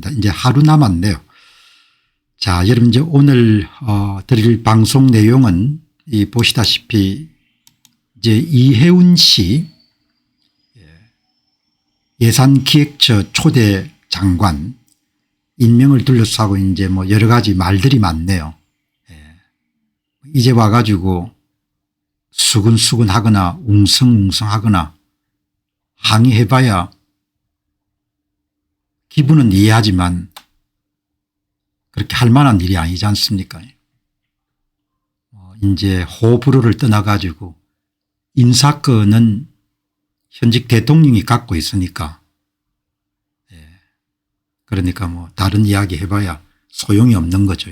하겠습니다. 이제 하루 남았네요. 자, 여러분 이제 오늘 드릴 방송 내용은 보시다시피 이제 이해운 씨 예산기획처 초대 장관 임명을 둘러싸고 이제 뭐 여러 가지 말들이 많네요. 이제 와가지고 수근수근 하거나 웅성웅성 하거나 항의해봐야 기분은 이해하지만 그렇게 할 만한 일이 아니지 않습니까? 이제 호불호를 떠나가지고 인사권은 현직 대통령이 갖고 있으니까 그러니까 뭐 다른 이야기 해봐야 소용이 없는 거죠.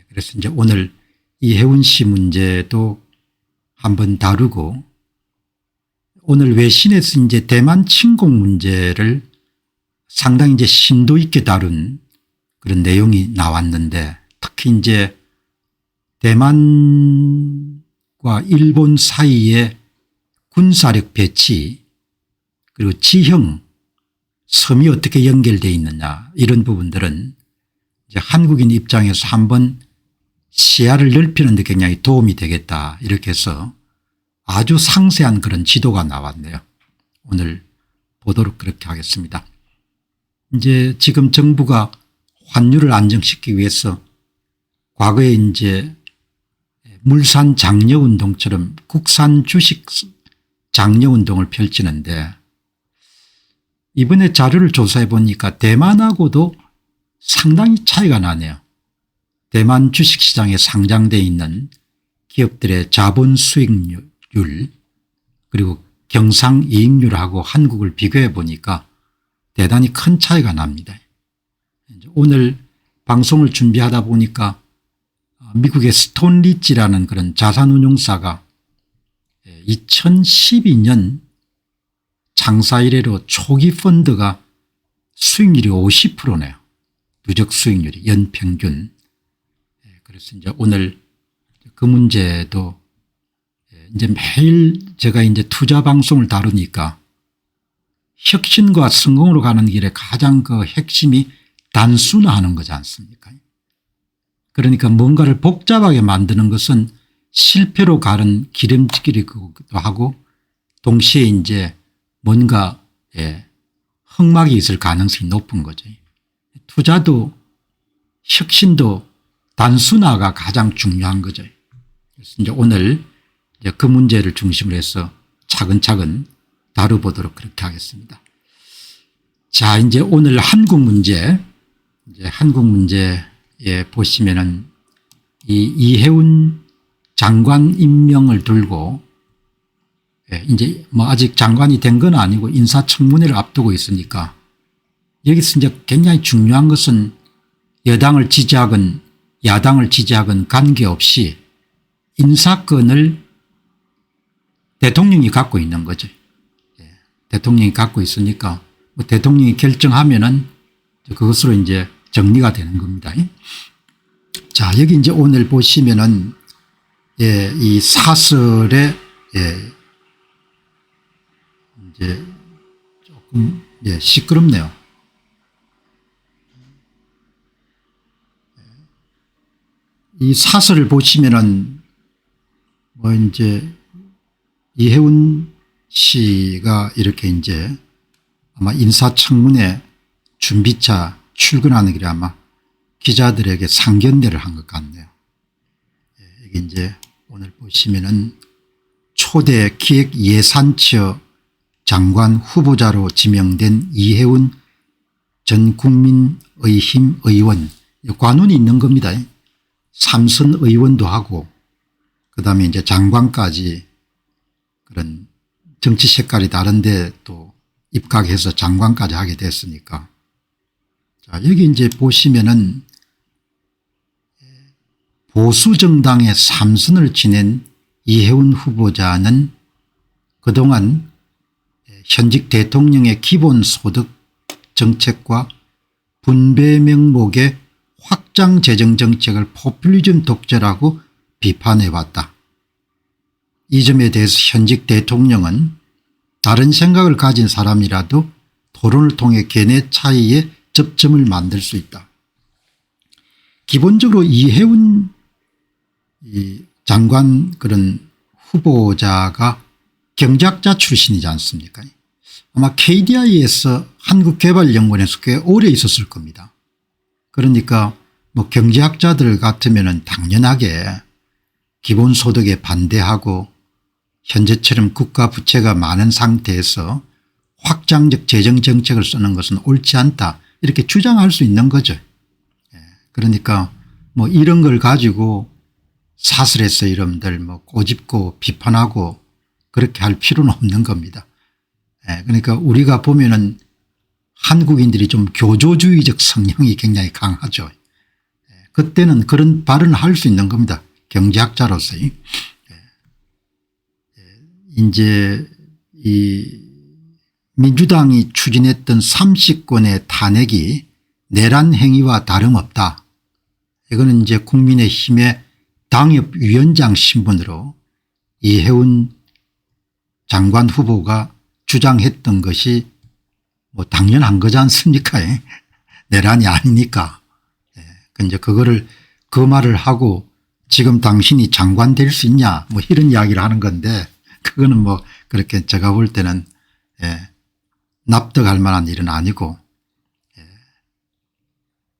그래서 이제 오늘 이해운 씨 문제도 한번 다루고 오늘 외신에서 이제 대만 침공 문제를 상당히 이제 심도 있게 다룬 그런 내용이 나왔는데 특히 이제 대만과 일본 사이의 군사력 배치 그리고 지형 섬이 어떻게 연결되어 있느냐 이런 부분들은 이제 한국인 입장에서 한번 시야를 넓히는 데 굉장히 도움이 되겠다 이렇게 해서 아주 상세한 그런 지도가 나왔네요. 오늘 보도록 그렇게 하겠습니다. 이제 지금 정부가 환율을 안정시키기 위해서 과거에 이제 물산 장려운동처럼 국산 주식 장려운동을 펼치는데 이번에 자료를 조사해 보니까 대만하고도 상당히 차이가 나네요. 대만 주식시장에 상장되어 있는 기업들의 자본 수익률 그리고 경상이익률하고 한국을 비교해 보니까 대단히 큰 차이가 납니다. 오늘 방송을 준비하다 보니까 미국의 스톤리지라는 그런 자산운용사가 2012년 창사 이래로 초기 펀드가 수익률이 50%네요. 누적 수익률이 연평균. 그래서 이제 오늘 그 문제도 이제 매일 제가 이제 투자 방송을 다루니까 혁신과 성공으로 가는 길에 가장 그 핵심이 단순화하는 거지 않습니까? 그러니까 뭔가를 복잡하게 만드는 것은 실패로 가는 기름지기이기도 하고 동시에 이제 뭔가 흑막이 있을 가능성이 높은 거죠. 투자도 혁신도 단순화가 가장 중요한 거죠. 그래서 이제 오늘 이제 그 문제를 중심으로 해서 차근차근 다뤄보도록 그렇게 하겠습니다. 자, 이제 오늘 한국 문제, 이제 한국 문제에 보시면은 이 이해운 장관 임명을 두고 이제 뭐 아직 장관이 된 건 아니고 인사청문회를 앞두고 있으니까 여기서 이제 굉장히 중요한 것은 여당을 지지하건 야당을 지지하건 관계없이 인사권을 대통령이 갖고 있는 거죠. 대통령이 갖고 있으니까 뭐 대통령이 결정하면은 그것으로 이제 정리가 되는 겁니다. 자, 여기 이제 오늘 보시면은 이 사설에 이제 조금 시끄럽네요. 이 사설을 보시면은 뭐 이제 이해운 씨가 이렇게 이제 아마 인사청문회 준비차 출근하는 길에 아마 기자들에게 상견례를 한 것 같네요. 이게 이제 오늘 보시면은 초대 기획예산처 장관 후보자로 지명된 이해운 전 국민의힘 의원 관운이 있는 겁니다. 삼선 의원도 하고 그다음에 이제 장관까지 그런 정치 색깔이 다른데 또 입각해서 장관까지 하게 됐으니까. 자, 여기 이제 보시면은 보수정당의 삼선을 지낸 이해운 후보자는 그동안 현직 대통령의 기본소득 정책과 분배 명목의 확장 재정 정책을 포퓰리즘 독재라고 비판해왔다. 이 점에 대해서 현직 대통령은 다른 생각을 가진 사람이라도 토론을 통해 견해 차이에 접점을 만들 수 있다. 기본적으로 이해운 장관 그런 후보자가 경제학자 출신이지 않습니까? 아마 KDI에서 한국개발연구원에서 꽤 오래 있었을 겁니다. 그러니까 뭐 경제학자들 같으면 당연하게 기본소득에 반대하고 현재처럼 국가 부채가 많은 상태에서 확장적 재정정책을 쓰는 것은 옳지 않다 이렇게 주장할 수 있는 거죠. 그러니까 뭐 이런 걸 가지고 사설에서 여러분들 뭐 꼬집고 비판하고 그렇게 할 필요는 없는 겁니다. 그러니까 우리가 보면은 한국인들이 좀 교조주의적 성향이 굉장히 강하죠. 그때는 그런 발언을 할 수 있는 겁니다. 경제학자로서. 이제 이 민주당이 추진했던 30건의 탄핵이 내란 행위와 다름없다. 이거는 이제 국민의힘의 당협위원장 신분으로 이해운 장관 후보가 주장했던 것이 뭐 당연한 거지 않습니까? 내란이 아니니까. 이제 그거를 그 말을 하고 지금 당신이 장관 될 수 있냐 뭐 이런 이야기를 하는 건데 그거는 뭐 그렇게 제가 볼 때는 납득할 만한 일은 아니고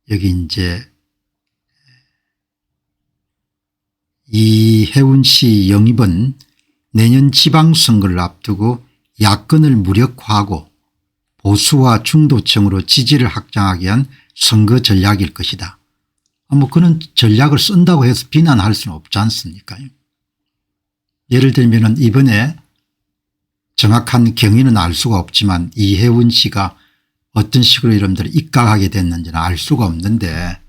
여기 이제 이해운 씨 영입은 내년 지방선거를 앞두고 야권을 무력화하고 보수와 중도층으로 지지를 확장하기 위한 선거 전략일 것이다. 뭐 그런 전략을 쓴다고 해서 비난할 수는 없지 않습니까? 예를 들면 이번에 정확한 경위는 알 수가 없지만 이해운 씨가 어떤 식으로 여러분들이 입각하게 됐는지는 알 수가 없는데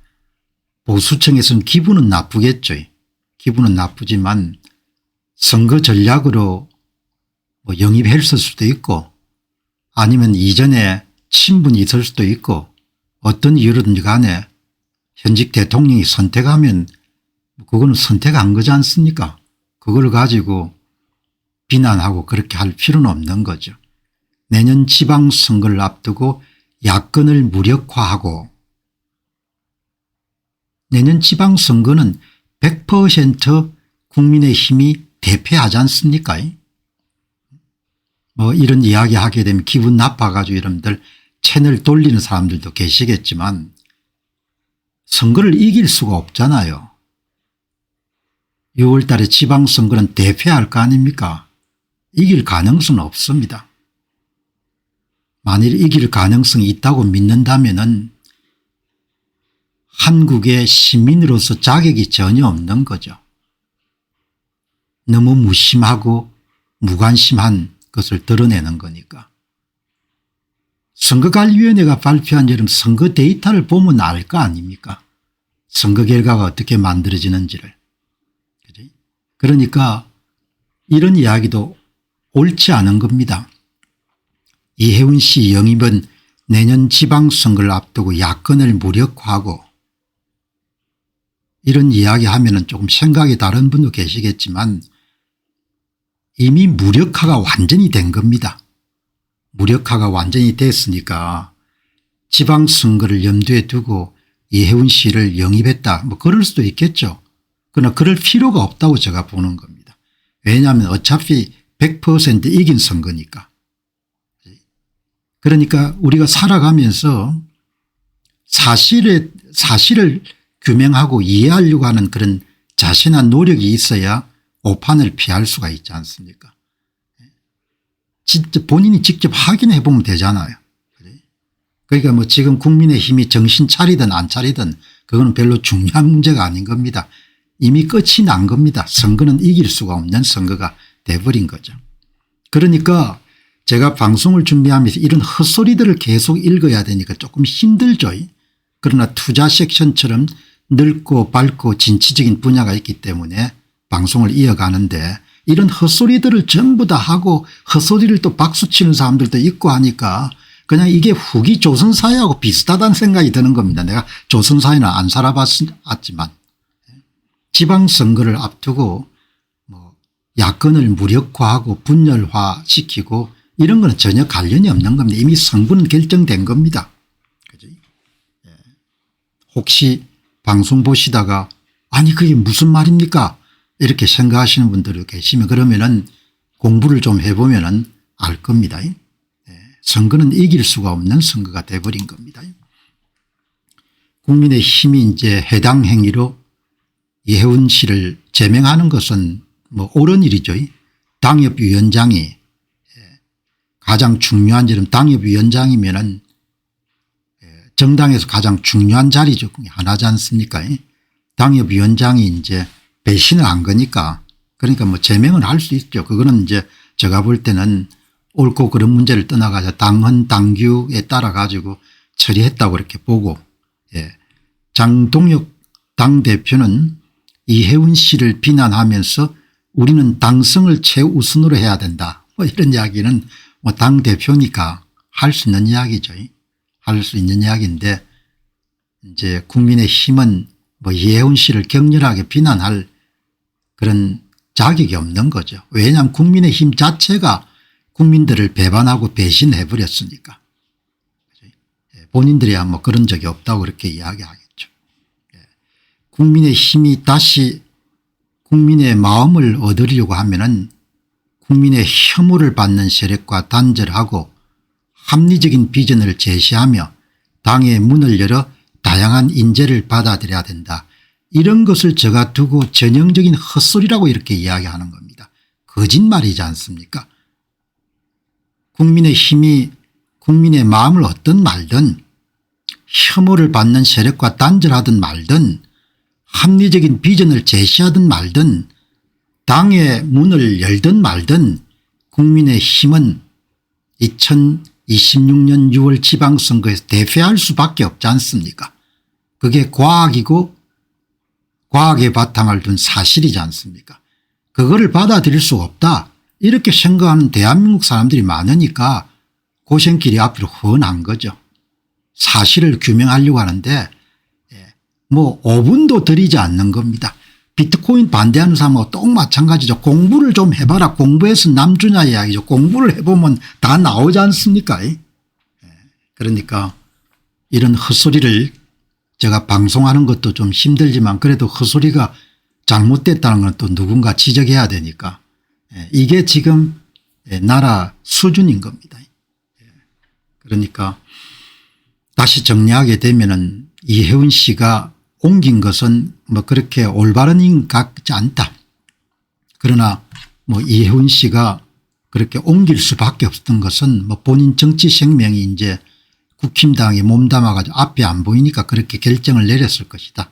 보수층에서는 기분은 나쁘겠죠. 기분은 나쁘지만 선거 전략으로 뭐 영입했을 수도 있고 아니면 이전에 친분이 있을 수도 있고 어떤 이유로든지 간에 현직 대통령이 선택하면 그거는 선택한 거지 않습니까? 그걸 가지고 비난하고 그렇게 할 필요는 없는 거죠. 내년 지방선거를 앞두고 야권을 무력화하고 내년 지방선거는 100% 국민의힘이 대패하지 않습니까? 뭐 이런 이야기 하게 되면 기분 나빠가지고 여러분들 채널 돌리는 사람들도 계시겠지만 선거를 이길 수가 없잖아요. 6월 달에 지방선거는 대패할 거 아닙니까? 이길 가능성은 없습니다. 만일 이길 가능성이 있다고 믿는다면은 한국의 시민으로서 자격이 전혀 없는 거죠. 너무 무심하고 무관심한 것을 드러내는 거니까. 선거관리위원회가 발표한 여름 선거 데이터를 보면 알 거 아닙니까? 선거 결과가 어떻게 만들어지는지를. 그러니까 이런 이야기도 옳지 않은 겁니다. 이해운 씨 영입은 내년 지방선거를 앞두고 야권을 무력화하고 이런 이야기하면은 조금 생각이 다른 분도 계시겠지만 이미 무력화가 완전히 된 겁니다. 무력화가 완전히 됐으니까 지방선거를 염두에 두고 이해운 씨를 영입했다 뭐 그럴 수도 있겠죠. 그러나 그럴 필요가 없다고 제가 보는 겁니다. 왜냐하면 어차피 100% 이긴 선거니까. 그러니까 우리가 살아가면서 사실을 규명하고 이해하려고 하는 그런 자신한 노력이 있어야 오판을 피할 수가 있지 않습니까? 진짜 본인이 직접 확인해 보면 되잖아요. 그러니까 뭐 지금 국민의힘이 정신 차리든 안 차리든 그거는 별로 중요한 문제가 아닌 겁니다. 이미 끝이 난 겁니다. 선거는 이길 수가 없는 선거가 돼버린 거죠. 그러니까 제가 방송을 준비하면서 이런 헛소리들을 계속 읽어야 되니까 조금 힘들죠. 그러나 투자 섹션처럼 넓고 밝고 진취적인 분야가 있기 때문에 방송을 이어가는데 이런 헛소리들을 전부 다 하고 헛소리를 또 박수치는 사람들도 있고 하니까 그냥 이게 후기 조선사회하고 비슷하다는 생각이 드는 겁니다. 내가 조선사회는 안 살아봤지만 지방선거를 앞두고 뭐 야권을 무력화하고 분열화시키고 이런 건 전혀 관련이 없는 겁니다. 이미 성분은 결정된 겁니다. 그죠? 혹시 방송 보시다가 아니 그게 무슨 말입니까 이렇게 생각하시는 분들이 계시면 그러면은 공부를 좀 해보면은 알 겁니다. 선거는 이길 수가 없는 선거가 돼버린 겁니다. 국민의힘이 이제 해당 행위로 이해운 씨를 제명하는 것은 뭐 옳은 일이죠. 당협위원장이 가장 중요한 일은 당협위원장이면은 정당에서 가장 중요한 자리 중 하나지 않습니까? 당협위원장이 이제 배신을 한 거니까 그러니까 뭐 제명을 할 수 있죠. 그거는 이제 제가 볼 때는 옳고 그런 문제를 떠나가지고 당헌 당규에 따라 가지고 처리했다고 이렇게 보고 장동혁 당대표는 이해운 씨를 비난하면서 우리는 당성을 최우선으로 해야 된다. 뭐 이런 이야기는 뭐 당대표니까 할 수 있는 이야기죠. 할 수 있는 이야기인데 이제 국민의힘은 뭐 이해운 씨를 격렬하게 비난할 그런 자격이 없는 거죠. 왜냐하면 국민의힘 자체가 국민들을 배반하고 배신해 버렸으니까. 본인들이야 뭐 그런 적이 없다고 그렇게 이야기하겠죠. 국민의힘이 다시 국민의 마음을 얻으려고 하면은 국민의 혐오를 받는 세력과 단절하고 합리적인 비전을 제시하며 당의 문을 열어 다양한 인재를 받아들여야 된다. 이런 것을 제가 두고 전형적인 헛소리라고 이렇게 이야기하는 겁니다. 거짓말이지 않습니까? 국민의힘이 국민의 마음을 얻든 말든 혐오를 받는 세력과 단절하든 말든 합리적인 비전을 제시하든 말든 당의 문을 열든 말든 국민의힘은 2026년 6월 지방선거에서 대패할 수밖에 없지 않습니까? 그게 과학이고 과학의 바탕을 둔 사실이지 않습니까? 그거를 받아들일 수가 없다 이렇게 생각하는 대한민국 사람들이 많으니까 고생길이 앞으로 훤한 거죠. 사실을 규명하려고 하는데 뭐 5분도 들이지 않는 겁니다. 비트코인 반대하는 사람하고 똑 마찬가지죠. 공부를 좀 해봐라. 공부해서 남주냐 이야기죠. 공부를 해보면 다 나오지 않습니까? 그러니까 이런 헛소리를 제가 방송하는 것도 좀 힘들지만 그래도 헛소리가 잘못됐다는 건 또 누군가 지적해야 되니까 이게 지금 나라 수준인 겁니다. 그러니까 다시 정리하게 되면은 이해운 씨가 옮긴 것은 뭐 그렇게 올바른 인 같지 않다. 그러나 뭐 이해운 씨가 그렇게 옮길 수밖에 없었던 것은 뭐 본인 정치 생명이 이제 국힘당에 몸담아 가지고 앞이 안 보이니까 그렇게 결정을 내렸을 것이다.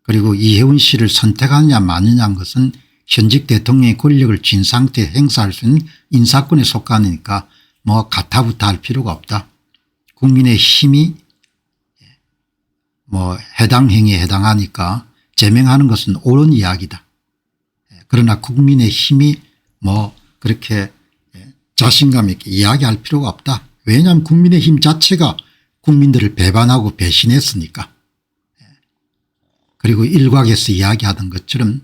그리고 이해운 씨를 선택하느냐 마느냐는 것은 현직 대통령의 권력을 쥔 상태에 행사할 수 있는 인사권에 속하니까 뭐 가타부타 할 필요가 없다. 국민의힘이 뭐 해당 행위에 해당하니까 제명하는 것은 옳은 이야기다. 그러나 국민의힘이 뭐 그렇게 자신감 있게 이야기할 필요가 없다. 왜냐하면 국민의힘 자체가 국민들을 배반하고 배신했으니까. 그리고 일각에서 이야기하던 것처럼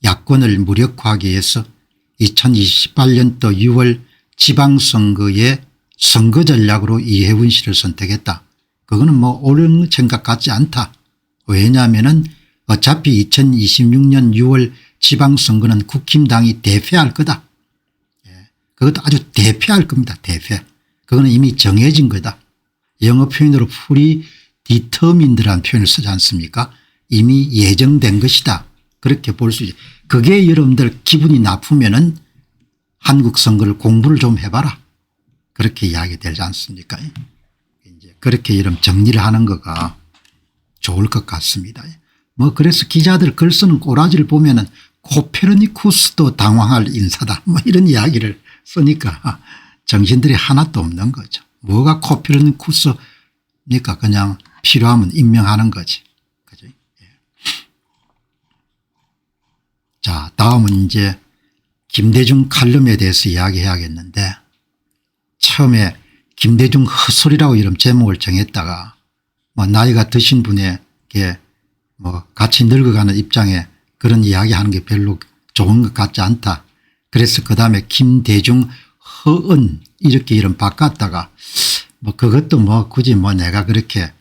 야권을 무력화하기 위해서 2028년도 6월 지방선거의 선거 전략으로 이해운 씨를 선택했다. 그거는 뭐 옳은 생각 같지 않다. 왜냐하면은 어차피 2026년 6월 지방선거는 국힘당이 대패할 거다. 그것도 아주 대패할 겁니다. 대패. 그거는 이미 정해진 거다. 영어 표현으로 풀이 디터민드라는 표현을 쓰지 않습니까? 이미 예정된 것이다. 그렇게 볼 수 있죠. 그게 여러분들 기분이 나쁘면은 한국 선거를 공부를 좀 해봐라. 그렇게 이야기되지 않습니까? 이제 그렇게 여러분 정리를 하는 거가 좋을 것 같습니다. 뭐 그래서 기자들 글 쓰는 꼬라지를 보면은 코페르니쿠스도 당황할 인사다. 뭐 이런 이야기를 쓰니까 정신들이 하나도 없는 거죠. 뭐가 코페르니쿠스니까 그냥 필요하면 임명하는 거지. 그죠? 자, 다음은 이제 김대중 칼럼에 대해서 이야기해야겠는데 처음에 김대중 헛소리라고 이런 제목을 정했다가 뭐 나이가 드신 분에게 뭐 같이 늙어가는 입장에 그런 이야기하는 게 별로 좋은 것 같지 않다. 그래서 그다음에 김대중 허은 이렇게 이름 바꿨다가 뭐 그것도 뭐 굳이 뭐 내가 그렇게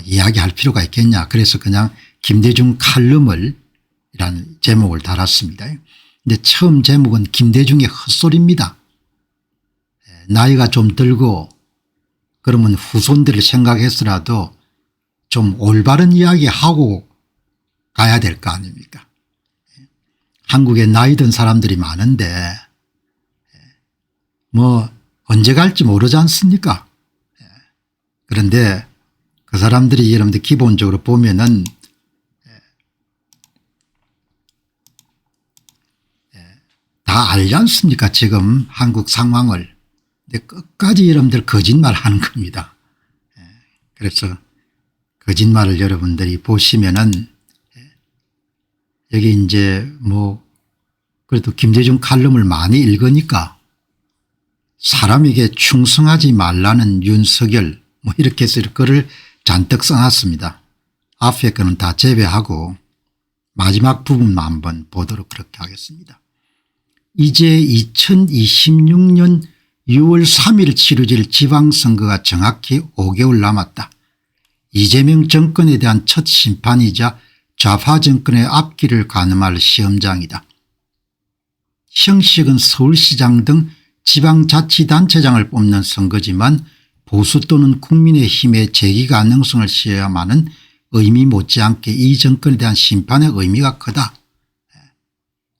이야기할 필요가 있겠냐. 그래서 그냥 김대중 칼럼을 이라는 제목을 달았습니다. 근데 처음 제목은 김대중의 헛소리입니다. 나이가 좀 들고 그러면 후손들을 생각해서라도 좀 올바른 이야기하고 가야 될 거 아닙니까. 한국에 나이 든 사람들이 많은데 뭐 언제 갈지 모르지 않습니까. 그런데 그 사람들이 여러분들 기본적으로 보면은 다 알지 않습니까. 지금 한국 상황을. 근데 끝까지 여러분들 거짓말 하는 겁니다. 그래서 거짓말을 여러분들이 보시면은 여기 이제 뭐 그래도 김대중 칼럼을 많이 읽으니까 사람에게 충성하지 말라는 윤석열 뭐 이렇게 해서 글을 잔뜩 써놨습니다. 앞에 거는 다 제외하고 마지막 부분만 한번 보도록 그렇게 하겠습니다. 이제 2026년 6월 3일 치러질 지방선거가 정확히 5개월 남았다. 이재명 정권에 대한 첫 심판이자 좌파 정권의 앞길을 가늠할 시험장이다. 형식은 서울시장 등 지방자치단체장을 뽑는 선거지만 보수 또는 국민의힘의 재기 가능성을 시험하는 의미 못지않게 이 정권에 대한 심판의 의미가 크다.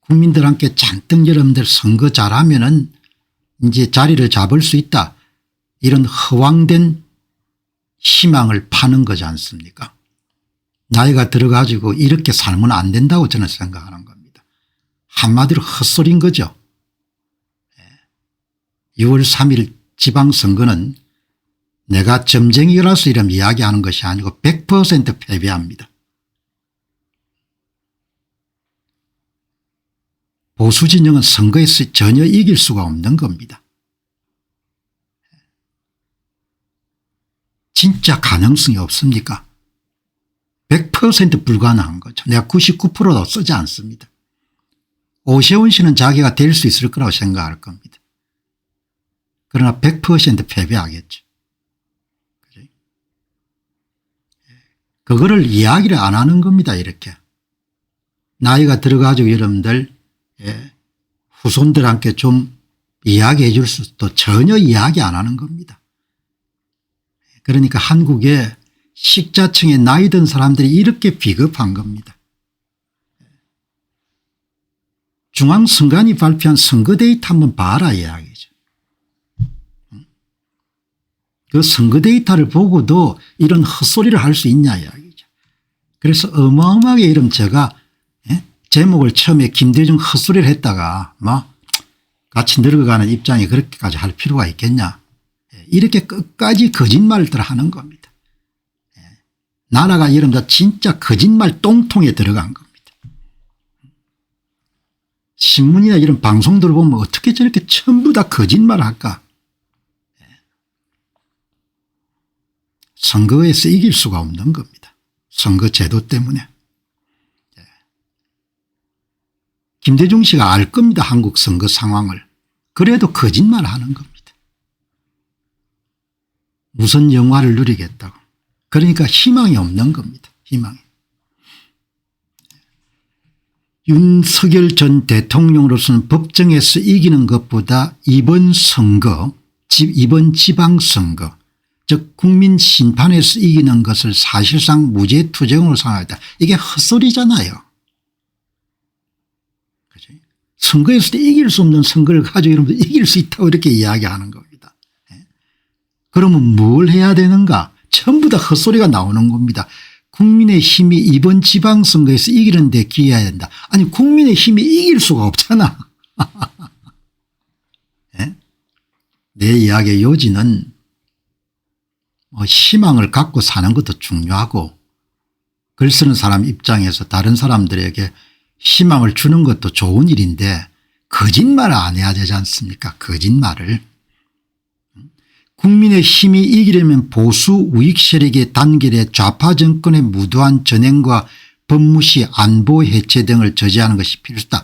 국민들한테 잔뜩 여러분들 선거 잘하면은 이제 자리를 잡을 수 있다. 이런 허황된 희망을 파는 거지 않습니까. 나이가 들어가지고 이렇게 살면 안 된다고 저는 생각하는 겁니다. 한마디로 헛소리인 거죠. 6월 3일 지방선거는 내가 점쟁이라서 이런 이야기하는 것이 아니고 100% 패배합니다. 보수 진영은 선거에서 전혀 이길 수가 없는 겁니다. 진짜 가능성이 없습니까? 100% 불가능한 거죠. 내가 99%도 쓰지 않습니다. 오세훈 씨는 자기가 될 수 있을 거라고 생각할 겁니다. 그러나 100% 패배하겠죠. 그거를 이야기를 안 하는 겁니다. 이렇게. 나이가 들어가지고 여러분들 후손들한테 좀 이야기해 줄 수도 전혀 이야기 안 하는 겁니다. 그러니까 한국의 식자층의 나이 든 사람들이 이렇게 비겁한 겁니다. 중앙선관위 발표한 선거 데이터 한번 봐라 이야기죠. 그 선거 데이터를 보고도 이런 헛소리를 할 수 있냐 이야기죠. 그래서 어마어마하게 이런 제가 제목을 처음에 김대중 헛소리를 했다가 막 같이 늙어가는 입장이 그렇게까지 할 필요가 있겠냐. 이렇게 끝까지 거짓말을 하는 겁니다. 나라가 여러분들 진짜 거짓말 똥통에 들어간 겁니다. 신문이나 이런 방송들을 보면 어떻게 저렇게 전부 다 거짓말을 할까. 선거에서 이길 수가 없는 겁니다. 선거 제도 때문에. 김대중 씨가 알 겁니다. 한국 선거 상황을. 그래도 거짓말을 하는 겁니다. 무슨 영화를 누리겠다고. 그러니까 희망이 없는 겁니다. 희망이. 윤석열 전 대통령으로서는 법정에서 이기는 것보다 이번 선거, 이번 지방선거, 즉 국민 심판에서 이기는 것을 사실상 무죄 투쟁으로 생각했다. 이게 헛소리잖아요. 그죠? 선거에서 이길 수 없는 선거를 가지고 여러분들 이길 수 있다고 이렇게 이야기하는 겁니다. 그러면 뭘 해야 되는가? 전부 다 헛소리가 나오는 겁니다. 국민의힘이 이번 지방선거에서 이기는 데 기여해야 된다. 아니 국민의힘이 이길 수가 없잖아. 내 이야기의 요지는 희망을 갖고 사는 것도 중요하고 글 쓰는 사람 입장에서 다른 사람들에게 희망을 주는 것도 좋은 일인데 거짓말을 안 해야 되지 않습니까? 거짓말을. 국민의힘이 이기려면 보수 우익 세력의 단결에 좌파 정권의 무도한 전횡과 법무시 안보 해체 등을 저지하는 것이 필요하다.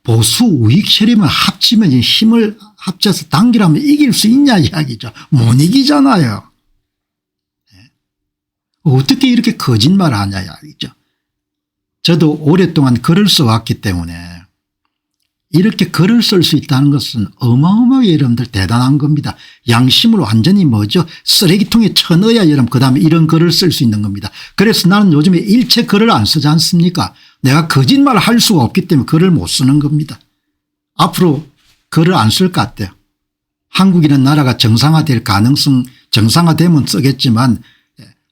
보수 우익 세력만 합치면 힘을 합쳐서 단결하면 이길 수 있냐 이야기죠. 못 이기잖아요. 어떻게 이렇게 거짓말을 하냐 이죠. 저도 오랫동안 글을 써왔기 때문에 이렇게 글을 쓸 수 있다는 것은 어마어마하게 여러분들 대단한 겁니다. 양심을 완전히 뭐죠. 쓰레기통에 쳐넣어야 여러분 그다음에 이런 글을 쓸 수 있는 겁니다. 그래서 나는 요즘에 일체 글을 안 쓰지 않습니까. 내가 거짓말을 할 수가 없기 때문에 글을 못 쓰는 겁니다. 앞으로 글을 안 쓸 것 같아요. 한국이라는 나라가 정상화될 가능성 정상화되면 쓰겠지만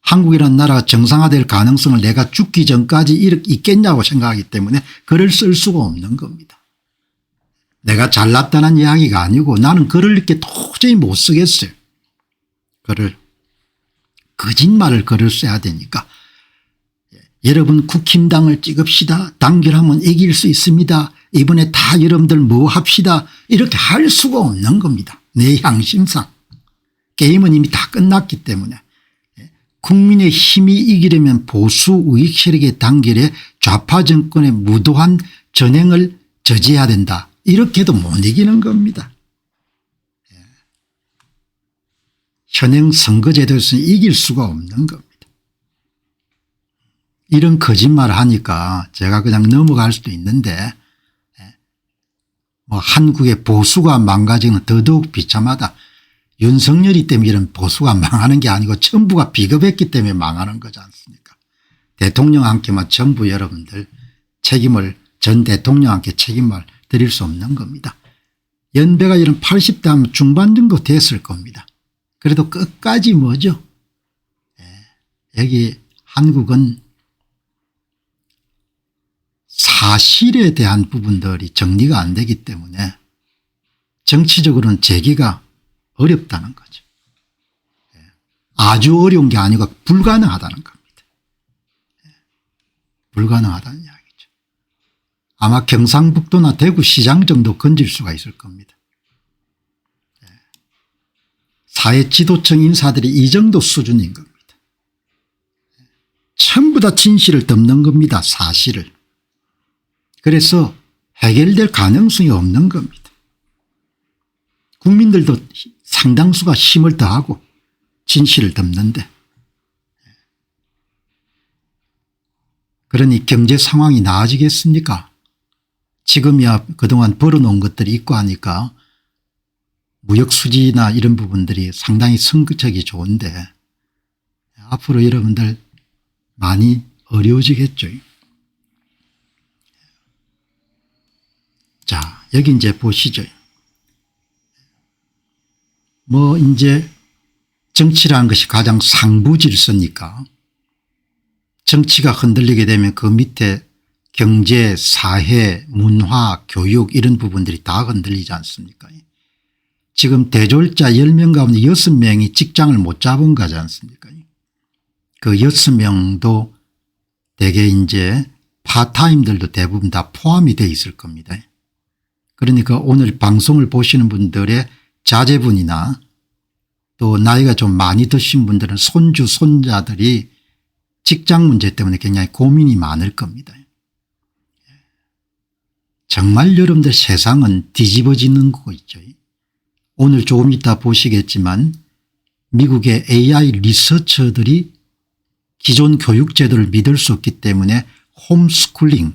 한국이라는 나라가 정상화될 가능성을 내가 죽기 전까지 있겠냐고 생각하기 때문에 글을 쓸 수가 없는 겁니다. 내가 잘났다는 이야기가 아니고 나는 글을 이렇게 도저히 못 쓰겠어요. 글을. 거짓말을 글을 써야 되니까. 여러분 국힘당을 찍읍시다. 단결하면 이길 수 있습니다. 이번에 다 여러분들 뭐 합시다. 이렇게 할 수가 없는 겁니다. 내 양심상. 게임은 이미 다 끝났기 때문에. 국민의 힘이 이기려면 보수 우익 세력의 단결에 좌파 정권의 무도한 전횡을 저지해야 된다. 이렇게 해도 못 이기는 겁니다. 현행 선거제도에서는 이길 수가 없는 겁니다. 이런 거짓말을 하니까 제가 그냥 넘어갈 수도 있는데 뭐 한국의 보수가 망가지는 더더욱 비참하다. 윤석열이 때문에 이런 보수가 망하는 게 아니고 전부가 비겁했기 때문에 망하는 거지 않습니까. 대통령한테만 전부 여러분들 책임을 전 대통령한테 책임을 드릴 수 없는 겁니다. 연배가 이런 80대 하면 중반 정도 됐을 겁니다. 그래도 끝까지 뭐죠. 여기 한국은 사실에 대한 부분들이 정리가 안 되기 때문에 정치적으로는 재기가 어렵다는 거죠. 아주 어려운 게 아니고 불가능하다는 겁니다. 불가능하다는 이야기죠. 아마 경상북도나 대구시장 정도 건질 수가 있을 겁니다. 사회지도청 인사들이 이 정도 수준인 겁니다. 전부 다 진실을 덮는 겁니다. 사실을. 그래서 해결될 가능성이 없는 겁니다. 국민들도 상당수가 힘을 더하고 진실을 덮는데 그러니 경제 상황이 나아지겠습니까? 지금이야 그동안 벌어놓은 것들이 있고 하니까 무역수지나 이런 부분들이 상당히 성적이 좋은데 앞으로 여러분들 많이 어려워지겠죠. 자, 여기 이제 보시죠. 뭐 이제 정치라는 것이 가장 상부 질서니까 정치가 흔들리게 되면 그 밑에 경제, 사회, 문화, 교육 이런 부분들이 다 흔들리지 않습니까? 지금 대졸자 10명 가운데 6명이 직장을 못 잡은 거지 않습니까? 그 6명도 대개 이제 파타임들도 대부분 다 포함이 돼 있을 겁니다. 그러니까 오늘 방송을 보시는 분들의 자제분이나 또 나이가 좀 많이 드신 분들은 손주 손자들이 직장 문제 때문에 굉장히 고민이 많을 겁니다. 정말 여러분들 세상은 뒤집어지는 거 있죠. 오늘 조금 이따 보시겠지만 미국의 AI 리서처들이 기존 교육제도를 믿을 수 없기 때문에 홈스쿨링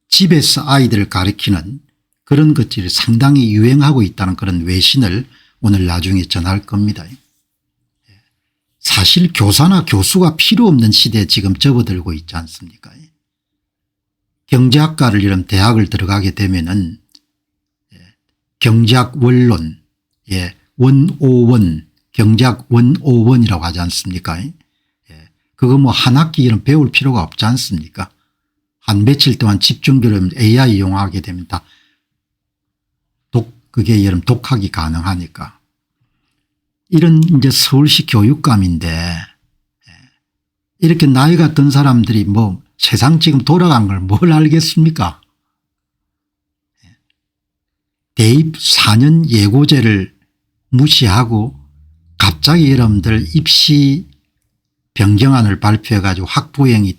집에서 아이들을 가르치는 그런 것들이 상당히 유행하고 있다는 그런 외신을 오늘 나중에 전할 겁니다. 사실 교사나 교수가 필요 없는 시대에 지금 접어들고 있지 않습니까? 경제학과를 이런 대학을 들어가게 되면은 경제학 원론 101 경제학 101이라고 하지 않습니까? 그거 뭐 한 학기 이런 배울 필요가 없지 않습니까? 한 며칠 동안 집중교육 AI 이용하게 되면 다 그게 이런 독학이 가능하니까. 이런 이제 서울시 교육감인데 이렇게 나이가 든 사람들이 뭐 세상 지금 돌아간 걸 뭘 알겠습니까? 대입 4년 예고제를 무시하고 갑자기 여러분들 입시 변경안을 발표해 가지고 학부형이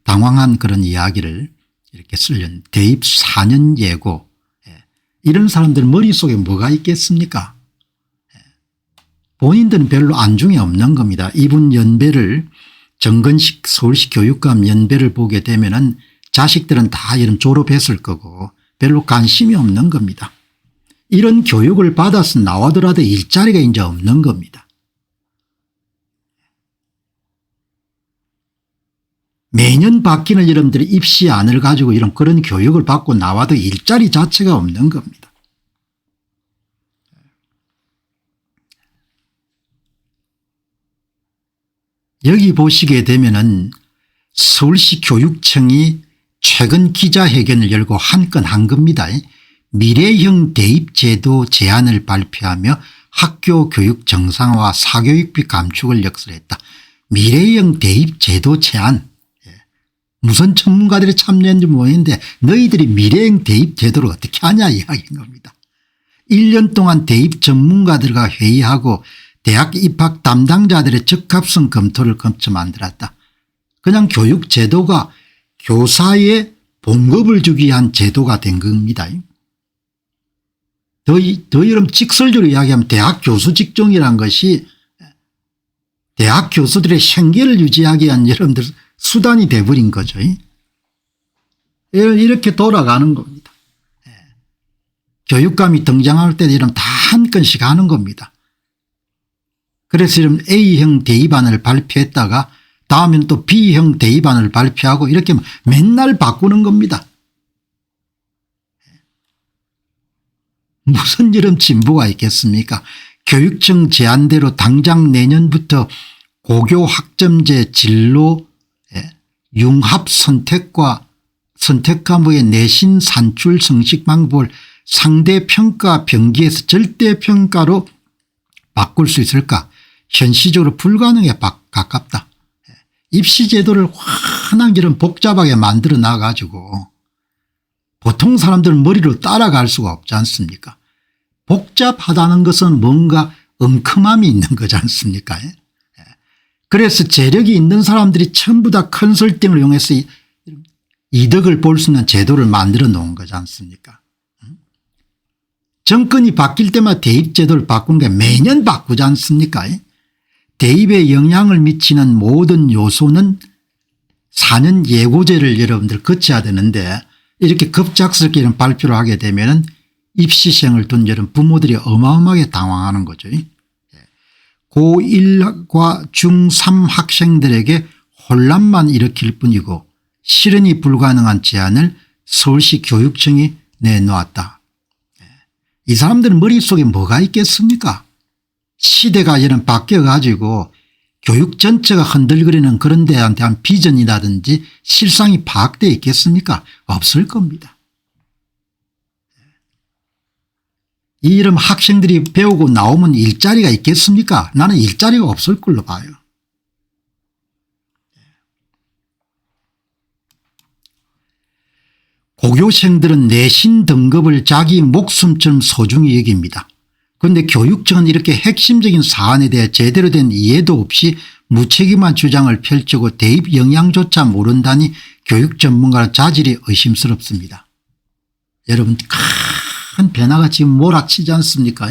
당황한 그런 이야기를 이렇게 쓰려는 대입 4년 예고. 이런 사람들 머릿속에 뭐가 있겠습니까? 본인들은 별로 안중에 없는 겁니다. 이분 연배를 정건식 서울시 교육감 연배를 보게 되면은 자식들은 다 이런 졸업했을 거고 별로 관심이 없는 겁니다. 이런 교육을 받아서 나와더라도 일자리가 이제 없는 겁니다. 매년 바뀌는 여러분들이 입시안을 가지고 이런 그런 교육을 받고 나와도 일자리 자체가 없는 겁니다. 여기 보시게 되면은 서울시 교육청이 최근 기자회견을 열고 한 건 한 겁니다. 미래형 대입제도 제안을 발표하며 학교 교육 정상화 사교육비 감축을 역설했다. 미래형 대입제도 제안. 무슨 전문가들이 참여했는지 모르겠는데 너희들이 미래형 대입제도를 어떻게 하냐 이야기인 겁니다. 1년 동안 대입 전문가들과 회의하고 대학 입학 담당자들의 적합성 검토를 거쳐 만들었다. 그냥 교육제도가 교사의 봉급을 주기 위한 제도가 된 겁니다. 더 여러분 직설적으로 이야기하면 대학 교수 직종이라는 것이 대학 교수들의 생계를 유지하기 위한 여러분들 수단이 돼버린 거죠. 이렇게 돌아가는 겁니다. 교육감이 등장할 때 이러면 다 한 건씩 하는 겁니다. 그래서 이런 A형 대입안을 발표했다가 다음에는 또 B형 대입안을 발표하고 이렇게 맨날 바꾸는 겁니다. 무슨 이런 진보가 있겠습니까? 교육청 제안대로 당장 내년부터 고교 학점제 진로 융합 선택과 선택 과목의 내신 산출 성식 방법을 상대평가 병기에서 절대평가로 바꿀 수 있을까? 현실적으로 불가능에 가깝다. 입시제도를 워낙 이런 복잡하게 만들어 놔가지고 보통 사람들은 머리로 따라갈 수가 없지 않습니까? 복잡하다는 것은 뭔가 엉큼함이 있는 거지 않습니까? 그래서 재력이 있는 사람들이 전부 다 컨설팅을 이용해서 이득을 볼 수 있는 제도를 만들어 놓은 거지 않습니까? 정권이 바뀔 때마다 대입제도를 바꾸는 게 매년 바꾸지 않습니까? 대입에 영향을 미치는 모든 요소는 4년 예고제를 여러분들 거쳐야 되는데 이렇게 급작스럽게 이런 발표를 하게 되면 입시생을 둔 여러분 부모들이 어마어마하게 당황하는 거죠. 고1과 중3 학생들에게 혼란만 일으킬 뿐이고 실현이 불가능한 제안을 서울시 교육청이 내놓았다. 이 사람들 머릿속에 뭐가 있겠습니까? 시대가 이런 바뀌어 가지고 교육 전체가 흔들거리는 그런 데한테 대한 비전이라든지 실상이 파악되어 있겠습니까? 없을 겁니다. 이런 학생들이 배우고 나오면 일자리가 있겠습니까? 나는 일자리가 없을 걸로 봐요. 고교생들은 내신 등급을 자기 목숨처럼 소중히 여깁니다. 그런데 교육청은 이렇게 핵심적인 사안에 대해 제대로 된 이해도 없이 무책임한 주장을 펼치고 대입 영향조차 모른다니 교육 전문가의 자질이 의심스럽습니다. 여러분 큰 변화가 지금 몰아치지 않습니까?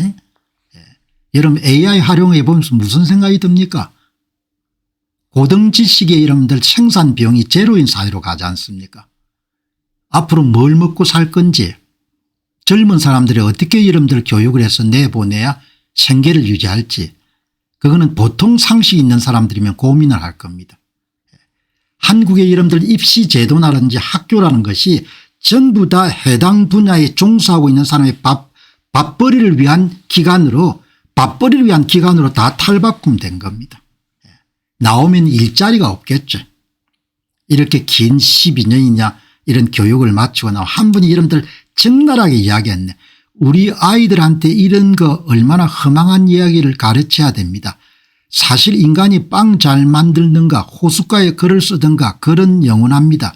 여러분 AI 활용해 보면서 무슨 생각이 듭니까? 고등지식의 여러분들 생산 비용이 제로인 사회로 가지 않습니까? 앞으로 뭘 먹고 살 건지 젊은 사람들이 어떻게 여러분들 교육을 해서 내보내야 생계를 유지할지 그거는 보통 상식 있는 사람들이면 고민을 할 겁니다. 한국의 여러분들 입시 제도라든지 학교라는 것이 전부 다 해당 분야에 종사하고 있는 사람의 밥벌이를 위한 기관으로 다 탈바꿈된 겁니다. 나오면 일자리가 없겠죠. 이렇게 긴 12년이냐 이런 교육을 마치고 나면 한 분이 여러분들 적나라하게 이야기했네. 우리 아이들한테 이런 거 얼마나 허망한 이야기를 가르쳐야 됩니다. 사실 인간이 빵 잘 만들는가 호숫가에 글을 쓰든가 그런 영원합니다.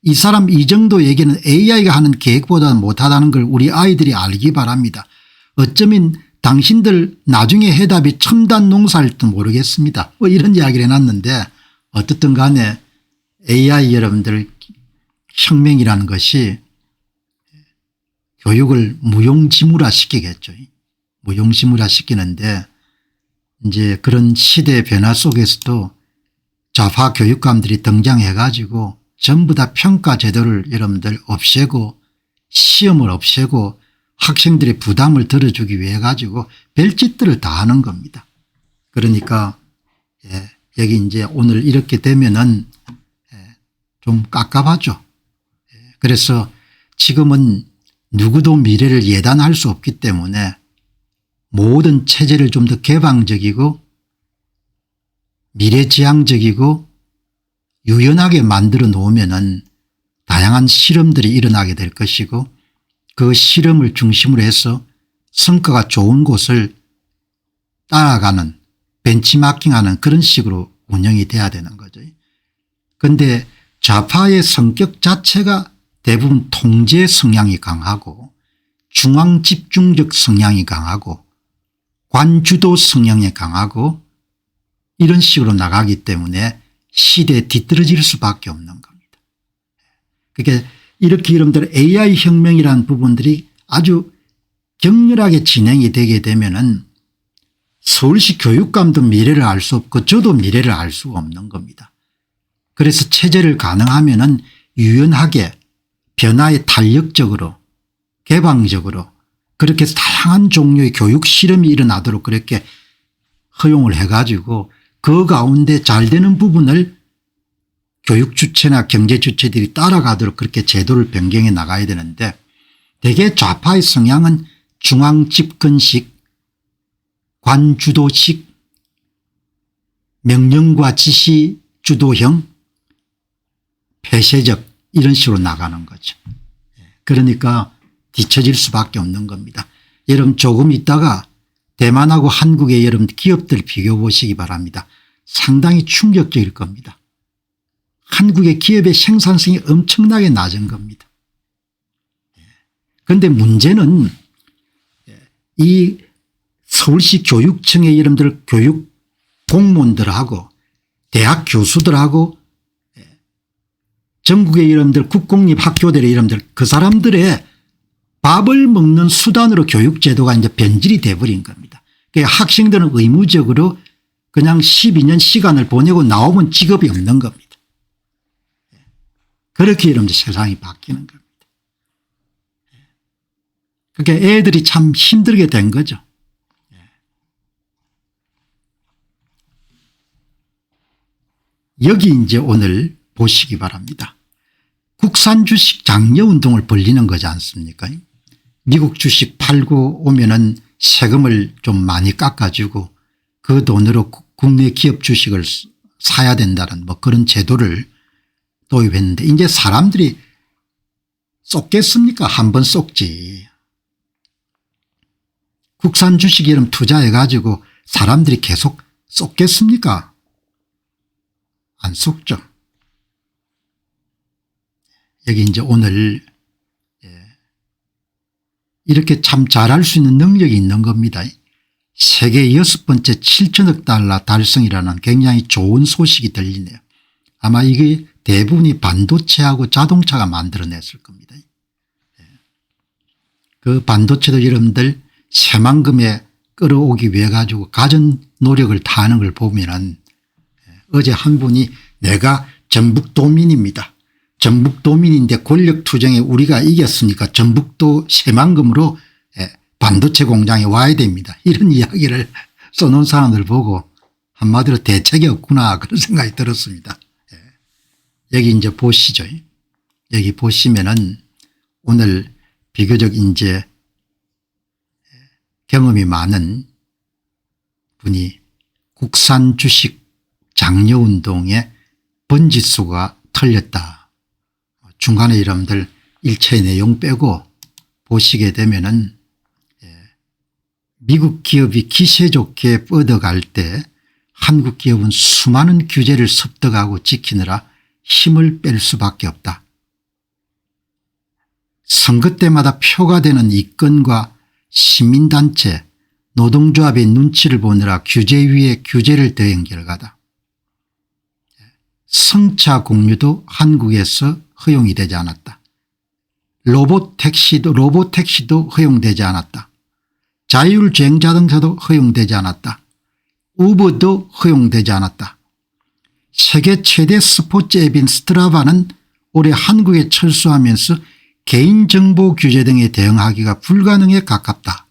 이 사람 이 정도 얘기는 AI가 하는 계획보다 못하다는 걸 우리 아이들이 알기 바랍니다. 어쩌면 당신들 나중에 해답이 첨단 농사일지도 모르겠습니다. 뭐 이런 이야기를 해놨는데 어떻든 간에 AI 여러분들 혁명이라는 것이 교육을 무용지물화 시키겠죠. 무용지물화 시키는데 이제 그런 시대의 변화 속에서도 좌파 교육감들이 등장해 가지고 전부 다 평가 제도를 여러분들 없애고 시험을 없애고 학생들의 부담을 덜어주기 위해 가지고 별짓들을 다 하는 겁니다. 그러니까 여기 이제 오늘 이렇게 되면은 좀 깝깝하죠. 그래서 지금은 누구도 미래를 예단할 수 없기 때문에 모든 체제를 좀 더 개방적이고 미래지향적이고 유연하게 만들어 놓으면은 다양한 실험들이 일어나게 될 것이고 그 실험을 중심으로 해서 성과가 좋은 곳을 따라가는 벤치마킹하는 그런 식으로 운영이 돼야 되는 거죠. 그런데 좌파의 성격 자체가 대부분 통제 성향이 강하고 중앙 집중적 성향이 강하고 관주도 성향이 강하고 이런 식으로 나가기 때문에 시대에 뒤떨어질 수밖에 없는 겁니다. 그러니까 이렇게 여러분들 AI 혁명이라는 부분들이 아주 격렬하게 진행이 되게 되면은 서울시 교육감도 미래를 알 수 없고 저도 미래를 알 수가 없는 겁니다. 그래서 체제를 가능하면은 유연하게 변화에 탄력적으로 개방적으로 그렇게 해서 다양한 종류의 교육 실험이 일어나도록 그렇게 허용을 해 가지고 그 가운데 잘 되는 부분을 교육 주체나 경제 주체들이 따라가도록 그렇게 제도를 변경해 나가야 되는데 대개 좌파의 성향은 중앙 집권식 관주도식 명령과 지시 주도형 폐쇄적 이런 식으로 나가는 거죠. 그러니까 뒤처질 수밖에 없는 겁니다. 여러분 조금 있다가 대만하고 한국의 여러분 기업들 비교해 보시기 바랍니다. 상당히 충격적일 겁니다. 한국의 기업의 생산성이 엄청나게 낮은 겁니다. 그런데 문제는 이 서울시 교육청의 여러분들 교육 공무원들하고 대학 교수들하고 전국의 여러분들 국공립 학교들의 여러분들 그 사람들의 밥을 먹는 수단으로 교육제도가 이제 변질이 돼버린 겁니다. 그러니까 학생들은 의무적으로 그냥 12년 시간을 보내고 나오면 직업이 없는 겁니다. 그렇게 여러분들 세상이 바뀌는 겁니다. 그러니까 애들이 참 힘들게 된 거죠. 여기 이제 오늘 보시기 바랍니다. 국산 주식 장려운동을 벌리는 거지 않습니까? 미국 주식 팔고 오면은 세금을 좀 많이 깎아주고 그 돈으로 국내 기업 주식을 사야 된다는 뭐 그런 제도를 도입했는데 이제 사람들이 쏟겠습니까? 한번 쏟지. 국산 주식 이름 투자해 가지고 사람들이 계속 쏟겠습니까? 안 쏟죠. 여기 이제 오늘 이렇게 참 잘할 수 있는 능력이 있는 겁니다. 세계 6번째 7천억 달러 달성이라는 굉장히 좋은 소식이 들리네요. 아마 이게 대부분이 반도체하고 자동차가 만들어냈을 겁니다. 그 반도체도 여러분들 새만금에 끌어오기 위해 가지고 가진 노력을 다하는 걸 보면은 어제 한 분이 내가 전북도민입니다. 전북도민인데 권력투쟁에 우리가 이겼으니까 전북도 새만금으로 반도체 공장에 와야 됩니다. 이런 이야기를 써놓은 사람들 보고 한마디로 대책이 없구나 그런 생각이 들었습니다. 여기 이제 보시죠. 여기 보시면은 오늘 비교적 이제 경험이 많은 분이 국산 주식 장려운동의 번지수가 털렸다. 중간에 여러분들 일체의 내용 빼고 보시게 되면은 미국 기업이 기세 좋게 뻗어갈 때 한국 기업은 수많은 규제를 습득하고 지키느라 힘을 뺄 수밖에 없다. 선거 때마다 표가 되는 이권과 시민단체 노동조합의 눈치를 보느라 규제 위에 규제를 더한 결과다. 성차 공유도 한국에서 허용이 되지 않았다. 로보택시도 허용되지 않았다. 자율주행자동차도 허용되지 않았다. 우버도 허용되지 않았다. 세계 최대 스포츠 앱인 스트라바는 올해 한국에 철수하면서 개인정보 규제 등에 대응하기가 불가능에 가깝다.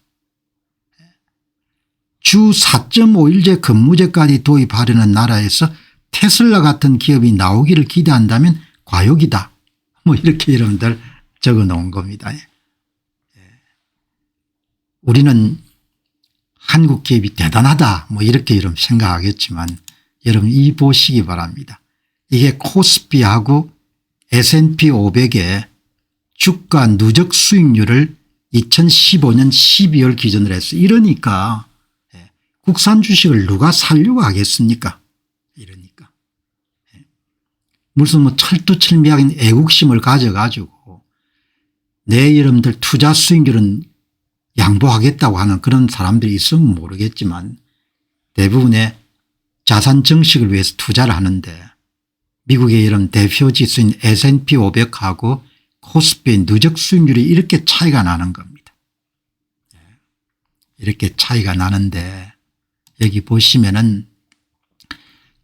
주 4.5일제 근무제까지 도입하려는 나라에서 테슬라 같은 기업이 나오기를 기대한다면 과욕이다. 뭐 이렇게 여러분들 적어 놓은 겁니다. 우리는 한국 기업이 대단하다 뭐 이렇게 여러분 생각하겠지만 여러분 이 보시기 바랍니다. 이게 코스피하고 S&P 500의 주가 누적 수익률을 2015년 12월 기준으로 해서 이러니까 국산 주식을 누가 사려고 하겠습니까? 이러니까. 무슨 뭐 철두철미하게 애국심을 가져가지고 내 여러분들 투자 수익률은 양보하겠다고 하는 그런 사람들이 있으면 모르겠지만 대부분의 자산 증식을 위해서 투자를 하는데 미국의 이런 대표 지수인 S&P 500하고 코스피의 누적 수익률이 이렇게 차이가 나는 겁니다. 이렇게 차이가 나는데 여기 보시면은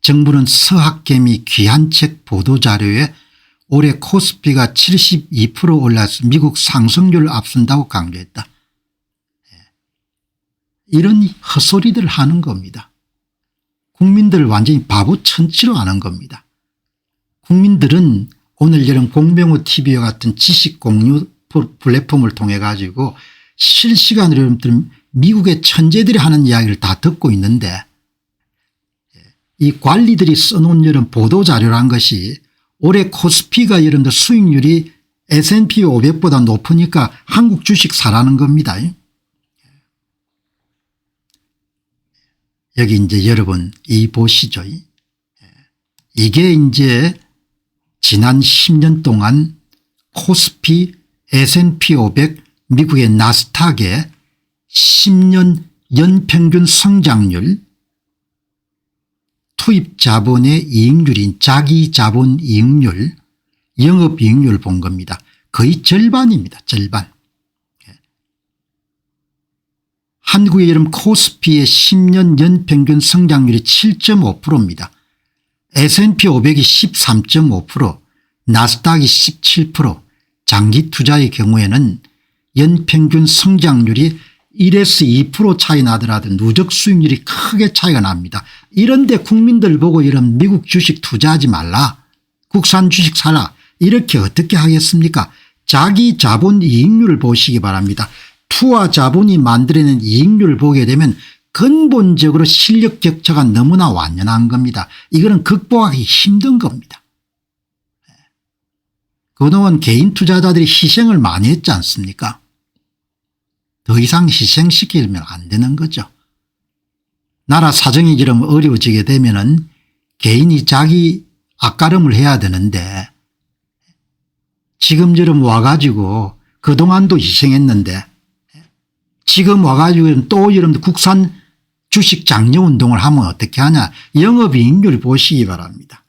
정부는 서학개미 귀한책 보도자료에 올해 코스피가 72% 올라서 미국 상승률을 앞선다고 강조했다. 이런 헛소리들을 하는 겁니다. 국민들을 완전히 바보 천치로 하는 겁니다. 국민들은 오늘 이런 공병호 TV와 같은 지식 공유 플랫폼을 통해 가지고 실시간으로 여러분들 미국의 천재들이 하는 이야기를 다 듣고 있는데 이 관리들이 써놓은 이런 보도자료란 것이 올해 코스피가 여러분들 수익률이 S&P 500보다 높으니까 한국 주식 사라는 겁니다. 여기 이제 여러분 이 보시죠. 이게 이제 지난 10년 동안 코스피 S&P 500 미국의 나스닥의 10년 연평균 성장률 투입 자본의 이익률인 자기 자본 이익률 영업이익률 본 겁니다. 거의 절반입니다. 절반. 한국의 여름 코스피의 10년 연평균 성장률이 7.5%입니다. S&P 500이 13.5%, 나스닥이 17%, 장기 투자의 경우에는 연평균 성장률이 1에서 2% 차이 나더라도 누적 수익률이 크게 차이가 납니다. 이런데 국민들 보고 이런 미국 주식 투자하지 말라, 국산 주식 사라 이렇게 어떻게 하겠습니까? 자기 자본 이익률을 보시기 바랍니다. 투자 자본이 만들어낸 이익률을 보게 되면 근본적으로 실력 격차가 너무나 완연한 겁니다. 이거는 극복하기 힘든 겁니다. 그동안 개인 투자자들이 희생을 많이 했지 않습니까? 더 이상 희생시키면 안 되는 거죠. 나라 사정이 좀 어려워지게 되면은 개인이 자기 앞가름을 해야 되는데 지금처럼 와가지고 그동안도 희생했는데 지금 와가지고 또 여러분들 국산 주식 장려운동을 하면 어떻게 하냐. 영업이익률 보시기 바랍니다.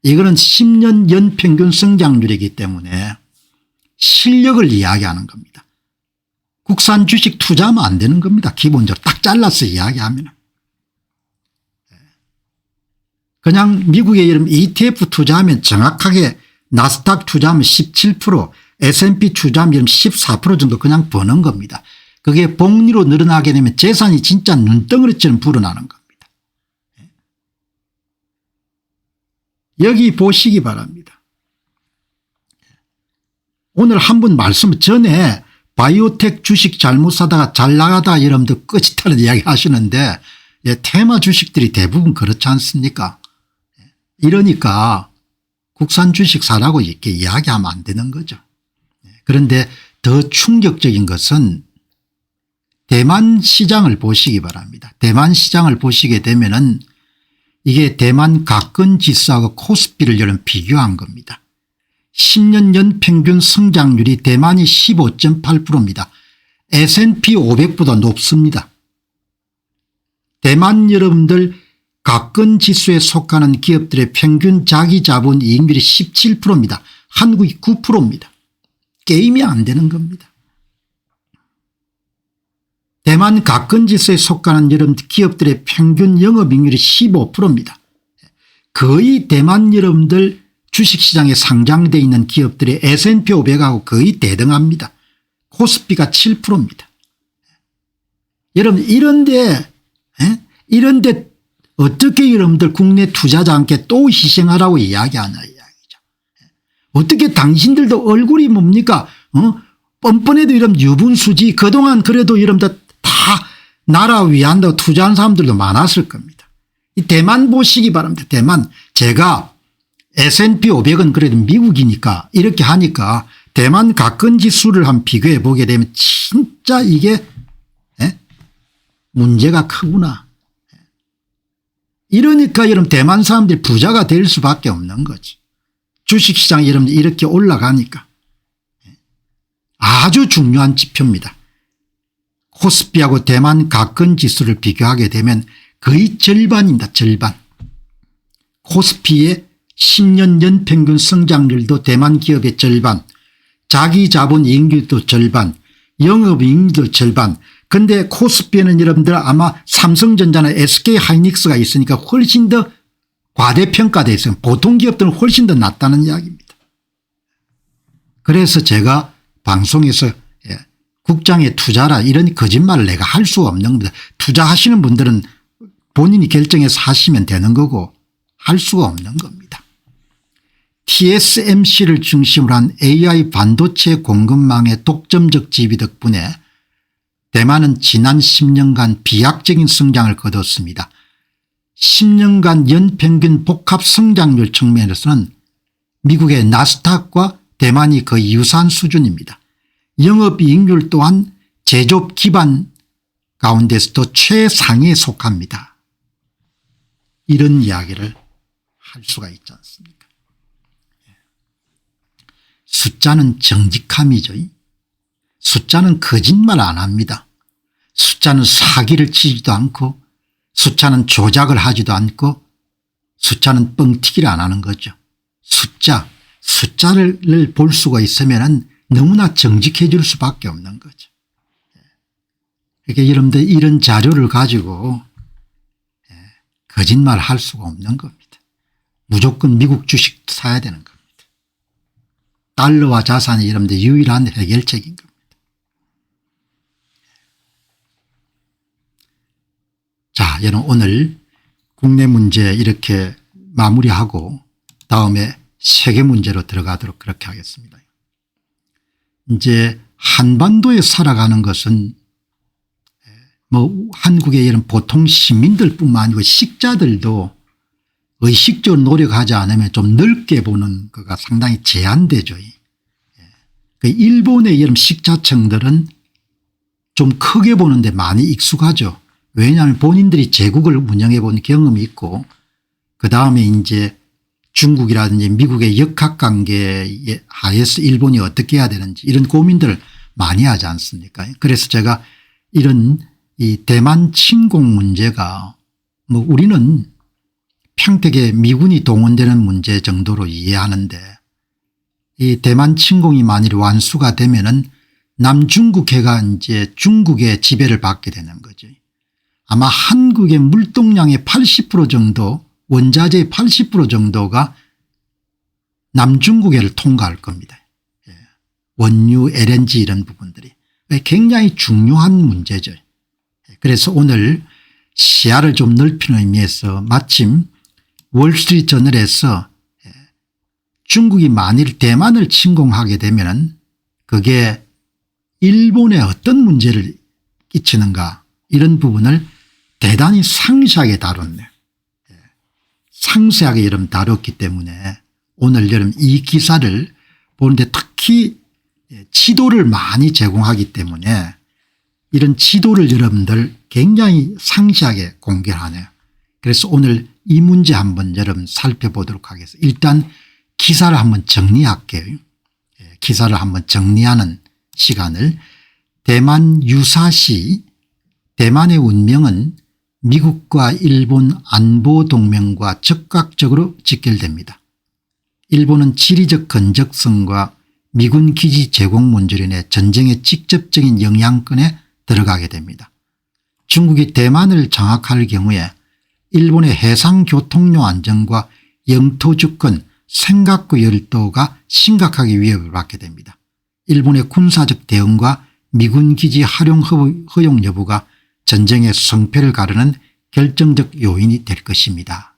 이거는 10년 연평균 성장률이기 때문에 실력을 이야기하는 겁니다. 국산 주식 투자하면 안 되는 겁니다. 기본적으로 딱 잘라서 이야기하면. 그냥 미국의 이런 ETF 투자하면 정확하게 나스닥 투자하면 17% S&P 투자하면 14% 정도 그냥 버는 겁니다. 그게 복리로 늘어나게 되면 재산이 진짜 눈덩어리처럼 불어나는 겁니다. 여기 보시기 바랍니다. 오늘 한 분 말씀 전에 바이오텍 주식 잘못 사다가 잘 나가다 여러분들 끝이다는 이야기 하시는데 테마 주식들이 대부분 그렇지 않습니까? 이러니까 국산 주식 사라고 이렇게 이야기하면 안 되는 거죠. 그런데 더 충격적인 것은 대만 시장을 보시기 바랍니다. 대만 시장을 보시게 되면은 이게 대만 가건 지수하고 코스피를 여러분 비교한 겁니다. 10년 연평균 성장률이 대만이 15.8%입니다. S&P 500보다 높습니다. 대만 여러분들 가건 지수에 속하는 기업들의 평균 자기 자본 이익률이 17%입니다. 한국이 9%입니다. 게임이 안 되는 겁니다. 대만 가건 지수에 속하는 여러분 기업들의 평균 영업이익률이 15%입니다. 거의 대만 여러분들 주식시장에 상장되어 있는 기업들의 S&P 500하고 거의 대등합니다. 코스피가 7%입니다. 여러분 이런데 어떻게 여러분들 국내 투자자한테 또 희생하라고 이야기하냐 이야기죠. 어떻게 당신들도 얼굴이 뭡니까 뻔뻔해도 이런 유분수지 그동안 그래도 여러분들 다 나라 위한다고 투자한 사람들도 많았을 겁니다. 이 대만 보시기 바랍니다. 대만 제가 S&P 500은 그래도 미국이니까 이렇게 하니까 대만 가건지수를 한번 비교해 보게 되면 진짜 이게 문제가 크구나. 이러니까 여러분 대만 사람들이 부자가 될 수밖에 없는 거지. 주식시장이 여러분 이렇게 올라가니까. 아주 중요한 지표입니다. 코스피하고 대만 가건지수를 비교하게 되면 거의 절반입니다. 절반. 코스피의 10년 연평균 성장률도 대만 기업의 절반, 자기 자본 이익률도 절반, 영업이익률도 절반. 그런데 코스피에는 여러분들 아마 삼성전자나 SK하이닉스가 있으니까 훨씬 더 과대평가되어 있어요. 보통 기업들은 훨씬 더 낫다는 이야기입니다. 그래서 제가 방송에서 국장에 투자라 이런 거짓말을 내가 할 수가 없는 겁니다. 투자하시는 분들은 본인이 결정해서 하시면 되는 거고 할 수가 없는 겁니다. TSMC를 중심으로 한 AI 반도체 공급망의 독점적 지위 덕분에 대만은 지난 10년간 비약적인 성장을 거뒀습니다. 10년간 연평균 복합 성장률 측면에서는 미국의 나스닥과 대만이 거의 유사한 수준입니다. 영업이익률 또한 제조업 기반 가운데서도 최상위에 속합니다. 이런 이야기를 할 수가 있지 않습니까? 숫자는 정직함이죠. 숫자는 거짓말 안 합니다. 숫자는 사기를 치지도 않고 숫자는 조작을 하지도 않고 숫자는 뻥튀기를 안 하는 거죠. 숫자를 볼 수가 있으면 너무나 정직해질 수밖에 없는 거죠. 그러니까 여러분들 이런 자료를 가지고 거짓말 할 수가 없는 겁니다. 무조건 미국 주식 사야 되는 겁니다. 달러와 자산이 여러분들 유일한 해결책인 겁니다. 자, 여러분 오늘 국내 문제 이렇게 마무리하고 다음에 세계 문제로 들어가도록 그렇게 하겠습니다. 이제 한반도에 살아가는 것은 뭐 한국의 이런 보통 시민들뿐만 아니고 식자들도 의식적으로 노력하지 않으면 좀 넓게 보는 거가 상당히 제한되죠. 일본의 이런 식자층들은 좀 크게 보는데 많이 익숙하죠. 왜냐하면 본인들이 제국을 운영해 본 경험이 있고 그다음에 이제 중국이라든지 미국의 역학관계에 하에서 일본이 어떻게 해야 되는지 이런 고민들을 많이 하지 않습니까? 그래서 제가 이런 이 대만 침공 문제가 뭐 우리는 평택에 미군이 동원되는 문제 정도로 이해하는데 이 대만 침공이 만일 완수가 되면은 남중국해가 이제 중국의 지배를 받게 되는 거죠. 아마 한국의 물동량의 80% 정도 원자재의 80% 정도가 남중국해를 통과할 겁니다. 원유 LNG 이런 부분들이 굉장히 중요한 문제죠. 그래서 오늘 시야를 좀 넓히는 의미에서 마침 월스트리트 저널에서 중국이 만일 대만을 침공하게 되면 그게 일본에 어떤 문제를 끼치는가 이런 부분을 대단히 상세하게 다뤘네요. 상세하게 여러분 다뤘기 때문에 오늘 여러분 이 기사를 보는데 특히 지도를 많이 제공하기 때문에 이런 지도를 여러분들 굉장히 상세하게 공개하네요. 그래서 오늘 이 문제 한번 여러분 살펴보도록 하겠습니다. 일단 기사를 한번 정리할게요. 기사를 한번 정리하는 시간을 대만 유사시 대만의 운명은 미국과 일본 안보동맹과 적극적으로 직결됩니다. 일본은 지리적 건적성과 미군 기지 제공 문제로 인해 전쟁의 직접적인 영향권에 들어가게 됩니다. 중국이 대만을 장악할 경우에 일본의 해상교통료 안정과 영토 주권, 센가쿠 열도가 심각하게 위협을 받게 됩니다. 일본의 군사적 대응과 미군 기지 활용 허용 여부가 전쟁의 성패를 가르는 결정적 요인이 될 것입니다.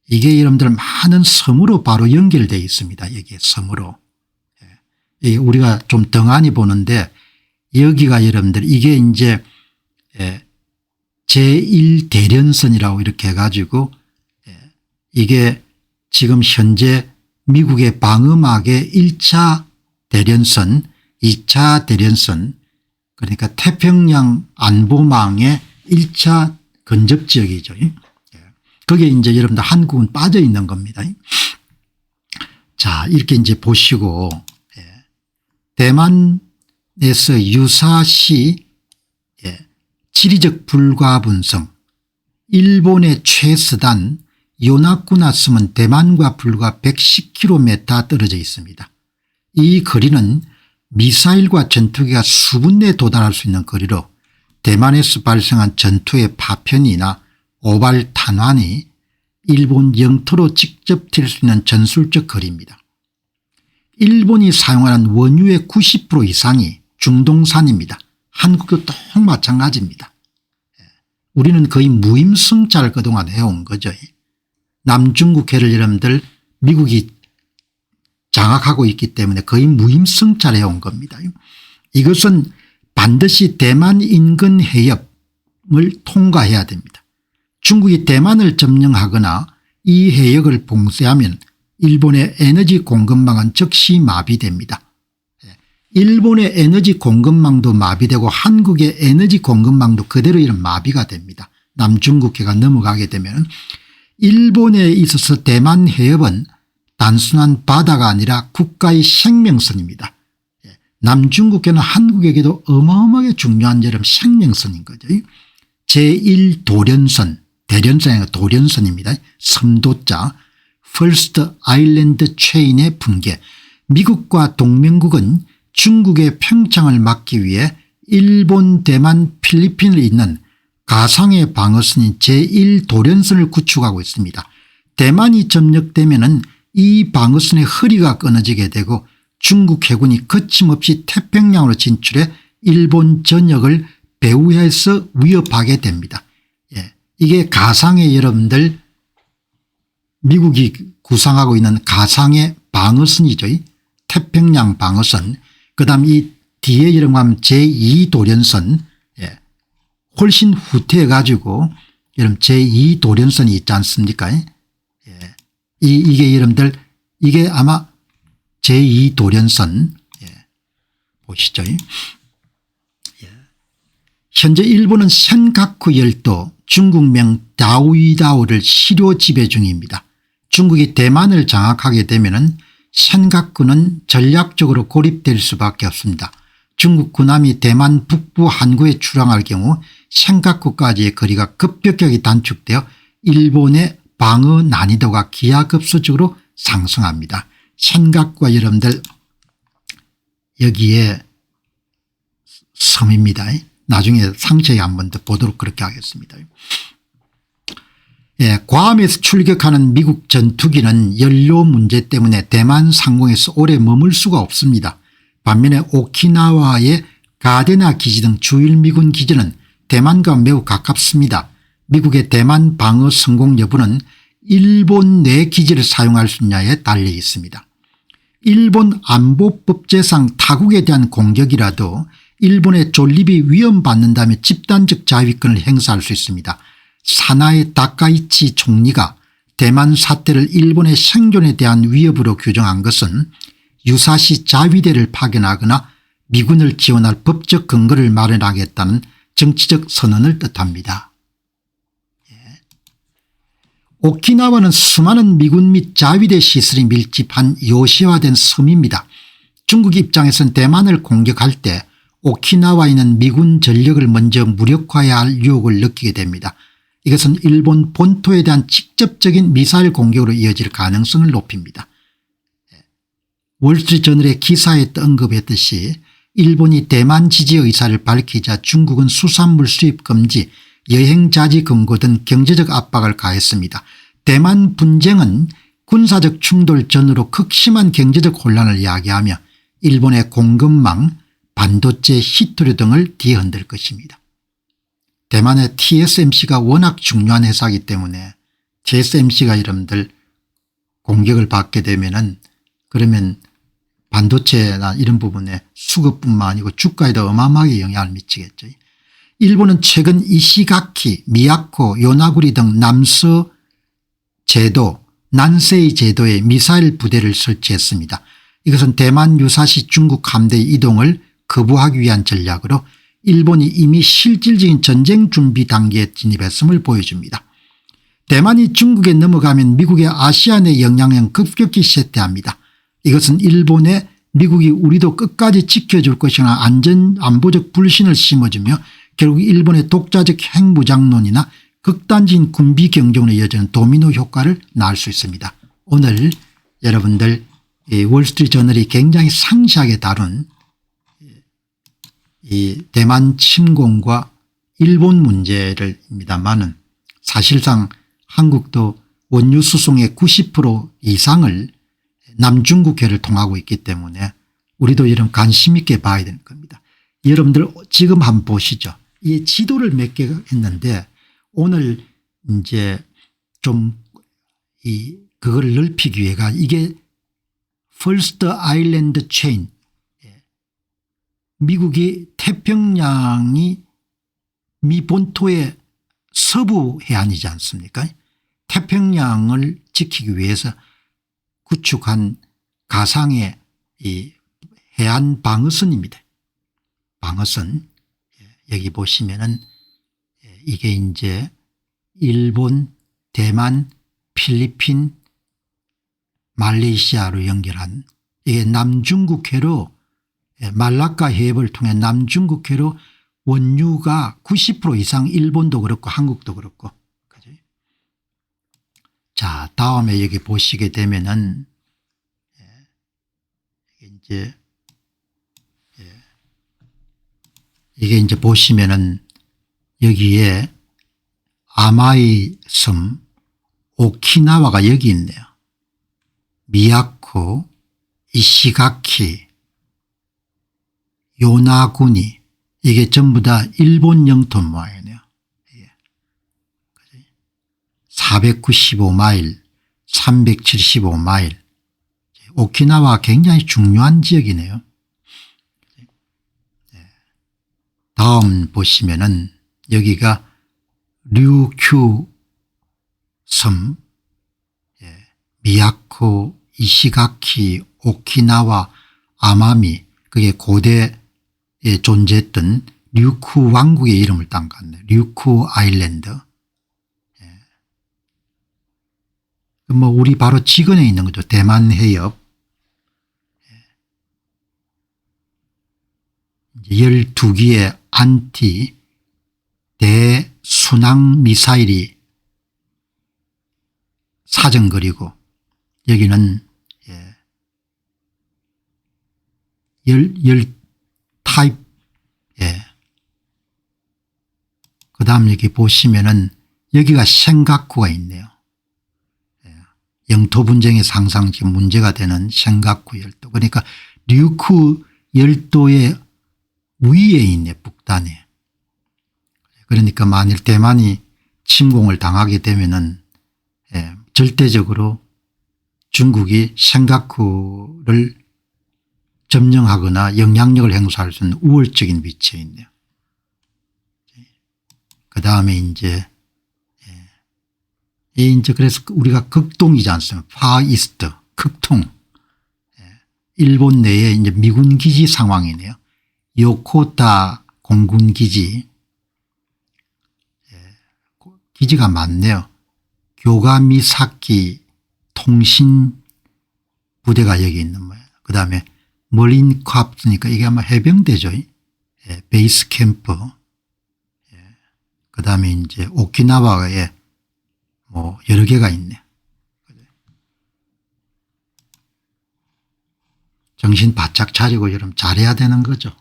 이게 여러분들 많은 섬으로 바로 연결되어 있습니다. 여기에 섬으로. 우리가 좀 덩하니 보는데 여기가 여러분들 이게 이제 제1대련선이라고 이렇게 해가지고 이게 지금 현재 미국의 방어막의 1차 대련선, 2차 대련선, 그러니까 태평양 안보망의 1차 근접지역이죠. 거기에 이제 여러분들 한국은 빠져 있는 겁니다. 자, 이렇게 이제 보시고 대만에서 유사시 지리적 불가분성, 일본의 최서단 요나쿠나 섬은 대만과 불과 110km 떨어져 있습니다. 이 거리는 미사일과 전투기가 수분 내에 도달할 수 있는 거리로 대만에서 발생한 전투의 파편이나 오발 탄환이 일본 영토로 직접 튈 수 있는 전술적 거리입니다. 일본이 사용하는 원유의 90% 이상이 중동산입니다. 한국도 또 마찬가지입니다. 우리는 거의 무임승차를 그동안 해온 거죠. 남중국해를 여러분들 미국이 장악하고 있기 때문에 거의 무임승차를 해온 겁니다. 이것은 반드시 대만 인근 해협을 통과해야 됩니다. 중국이 대만을 점령하거나 이 해역을 봉쇄하면 일본의 에너지 공급망은 즉시 마비됩니다. 일본의 에너지 공급망도 마비되고 한국의 에너지 공급망도 그대로 이런 마비가 됩니다. 남중국해가 넘어가게 되면 일본에 있어서 대만 해협은 단순한 바다가 아니라 국가의 생명선입니다. 남중국해는 한국에게도 어마어마하게 중요한 생명선인 거죠. 제1도련선, 대련선이 아니라 도련선입니다. 섬도자 퍼스트 아일랜드 체인의 붕괴. 미국과 동맹국은 중국의 평창을 막기 위해 일본, 대만, 필리핀을 잇는 가상의 방어선인 제1도련선을 구축하고 있습니다. 대만이 점령되면 이 방어선의 허리가 끊어지게 되고 중국 해군이 거침없이 태평양으로 진출해 일본 전역을 배후에서 위협하게 됩니다. 이게 가상의 여러분들 미국이 구상하고 있는 가상의 방어선이죠. 태평양 방어선. 그다음 이 뒤에 이름하면 제2도련선, 훨씬 후퇴해 가지고 여러분 제2도련선이 있지 않습니까? 이게 여러분들 이게 아마 제2도련선 보시죠. 현재 일본은 센가쿠 열도 중국명 다오이다오를 시료 지배 중입니다. 중국이 대만을 장악하게 되면 센가쿠는 전략적으로 고립될 수밖에 없습니다. 중국 군함이 대만 북부 항구에 출항할 경우 센가쿠까지의 거리가 급격하게 단축되어 일본의 방어 난이도가 기하급수적으로 상승합니다. 센가쿠가 여러분들 여기에 섬입니다. 나중에 상세히 한 번 더 보도록 그렇게 하겠습니다. 괌에서 출격하는 미국 전투기는 연료 문제 때문에 대만 상공에서 오래 머물 수가 없습니다. 반면에 오키나와의 가데나 기지 등 주일 미군 기지는 대만과 매우 가깝습니다. 미국의 대만 방어 성공 여부는 일본 내 기지를 사용할 수 있냐에 달려 있습니다. 일본 안보법제상 타국에 대한 공격이라도 일본의 존립이 위험받는다면 집단적 자위권을 행사할 수 있습니다. 사나이 다카이치 총리가 대만 사태를 일본의 생존에 대한 위협으로 규정한 것은 유사시 자위대를 파견하거나 미군을 지원할 법적 근거를 마련하겠다는 정치적 선언을 뜻합니다. 오키나와는 수많은 미군 및 자위대 시설이 밀집한 요새화된 섬입니다. 중국 입장에서는 대만을 공격할 때 오키나와에 있는 미군 전력을 먼저 무력화해야 할 유혹을 느끼게 됩니다. 이것은 일본 본토에 대한 직접적인 미사일 공격으로 이어질 가능성을 높입니다. 월스트리트저널의 기사에 언급했듯이 일본이 대만 지지 의사를 밝히자 중국은 수산물 수입 금지, 여행 자지 금고 등 경제적 압박을 가했습니다. 대만 분쟁은 군사적 충돌 전후로 극심한 경제적 혼란을 야기하며 일본의 공급망, 반도체, 히토류 등을 뒤흔들 것입니다. 대만의 TSMC가 워낙 중요한 회사이기 때문에 TSMC가 여러분들 공격을 받게 되면은 그러면 반도체나 이런 부분에 수급뿐만 아니고 주가에도 어마어마하게 영향을 미치겠죠. 일본은 최근 이시가키, 미야코, 요나구리 등 남서 제도, 난세이 제도에 미사일 부대를 설치했습니다. 이것은 대만 유사시 중국 함대 이동을 거부하기 위한 전략으로 일본이 이미 실질적인 전쟁 준비 단계에 진입했음을 보여줍니다. 대만이 중국에 넘어가면 미국의 아시아내 영향력은 급격히 쇠퇴합니다. 이것은 일본에 미국이 우리도 끝까지 지켜줄 것이나 안보적 불신을 심어주며 결국 일본의 독자적 핵무장론이나 극단적인 군비 경쟁으로 이어지는 도미노 효과를 낳을 수 있습니다. 오늘 여러분들 월스트리트저널이 굉장히 상세하게 다룬 이 대만 침공과 일본 문제를입니다마는 사실상 한국도 원유 수송의 90% 이상을 남중국해를 통하고 있기 때문에 우리도 여러분 관심 있게 봐야 되는 겁니다. 여러분들 지금 한번 보시죠. 이 지도를 몇 개 했는데 오늘 이제 좀 그걸 넓히기 위해가 이게 First Island Chain, 미국이 태평양이 미 본토의 서부 해안이지 않습니까? 태평양을 지키기 위해서 구축한 가상의 이 해안 방어선입니다. 방어선. 여기 보시면은 이게 이제 일본, 대만, 필리핀, 말레이시아로 연결한 이게 남중국해로 말라카 해협을 통해 남중국해로 원유가 90% 이상 일본도 그렇고 한국도 그렇고. 그죠? 자, 다음에 여기 보시게 되면은 이게 이제 보시면은 여기에 아마이 섬, 오키나와가 여기 있네요. 미야코, 이시가키, 요나구니 이게 전부 다 일본 영토 모양이네요. 495마일, 375마일. 오키나와 굉장히 중요한 지역이네요. 다음 보시면은 여기가 류큐 섬, 미야코, 이시가키, 오키나와, 아마미 그게 고대에 존재했던 류쿠 왕국의 이름을 딴 것 같네요. 류쿠 아일랜드. 뭐 우리 바로 지근에 있는 거죠. 대만 해협. 12기의 안티 대순항 미사일이 사정거리고 여기는 열 타입. 그 다음 여기 보시면은 여기가 생가쿠가 있네요. 영토 분쟁에서 항상 지금 문제가 되는 생가쿠 열도. 그러니까 류쿠 열도의 위에 있네, 북단에. 그러니까 만일 대만이 침공을 당하게 되면은 절대적으로 중국이 생가쿠를 점령하거나 영향력을 행사할 수 있는 우월적인 위치에 있네요. 그 다음에 이제 그래서 우리가 극동이지 않습니까? 파이스트, 극동. 일본 내에 이제 미군 기지 상황이네요. 요코타 공군 기지. 기지가 많네요. 교가미사키 통신 부대가 여기 있는 거예요. 그 다음에 머린캅스니까 이게 아마 해병대죠. 베이스 캠프. 그 다음에 이제 오키나와에 뭐 여러 개가 있네. 정신 바짝 차리고 여러분 잘해야 되는 거죠.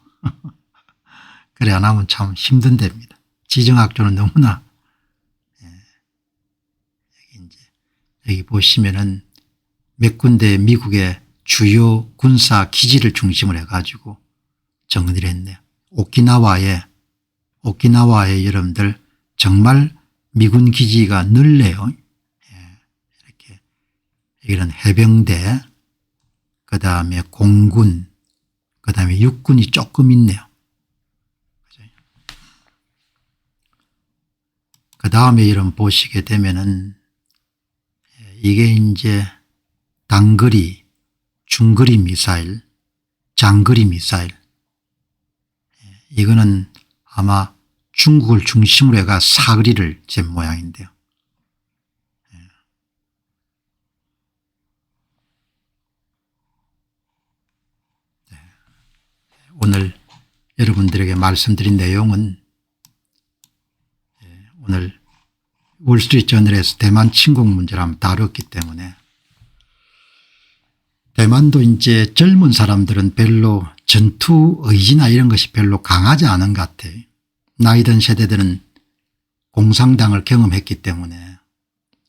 그래 안 하면 참 힘든 데입니다. 지정학조는 너무나. 여기 이제 여기 보시면은 몇 군데 미국의 주요 군사 기지를 중심으로 해가지고 정리를 했네요. 오키나와에 여러분들 정말 미군 기지가 넓네요. 이렇게 이런 해병대, 그 다음에 공군, 그 다음에 육군이 조금 있네요. 그 다음에 이런 보시게 되면은 이게 이제 단거리, 중거리 미사일, 장거리 미사일, 이거는 아마 중국을 중심으로 해가 사거리를 잰 모양인데요. 오늘 여러분들에게 말씀드린 내용은 오늘 월스트리트저널에서 대만 침공 문제를 한번 다뤘기 때문에 대만도 이제 젊은 사람들은 별로 전투 의지나 이런 것이 별로 강하지 않은 것 같아요. 나이 든 세대들은 공산당을 경험했기 때문에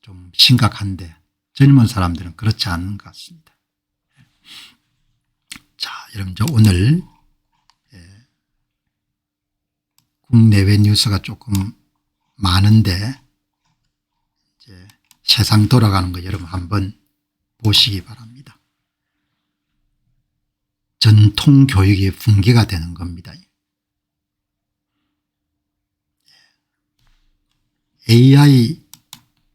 좀 심각한데 젊은 사람들은 그렇지 않은 것 같습니다. 자, 여러분 오늘 국내외 뉴스가 조금 많은데 이제 세상 돌아가는 거 여러분 한번 보시기 바랍니다. 전통 교육이 붕괴가 되는 겁니다. AI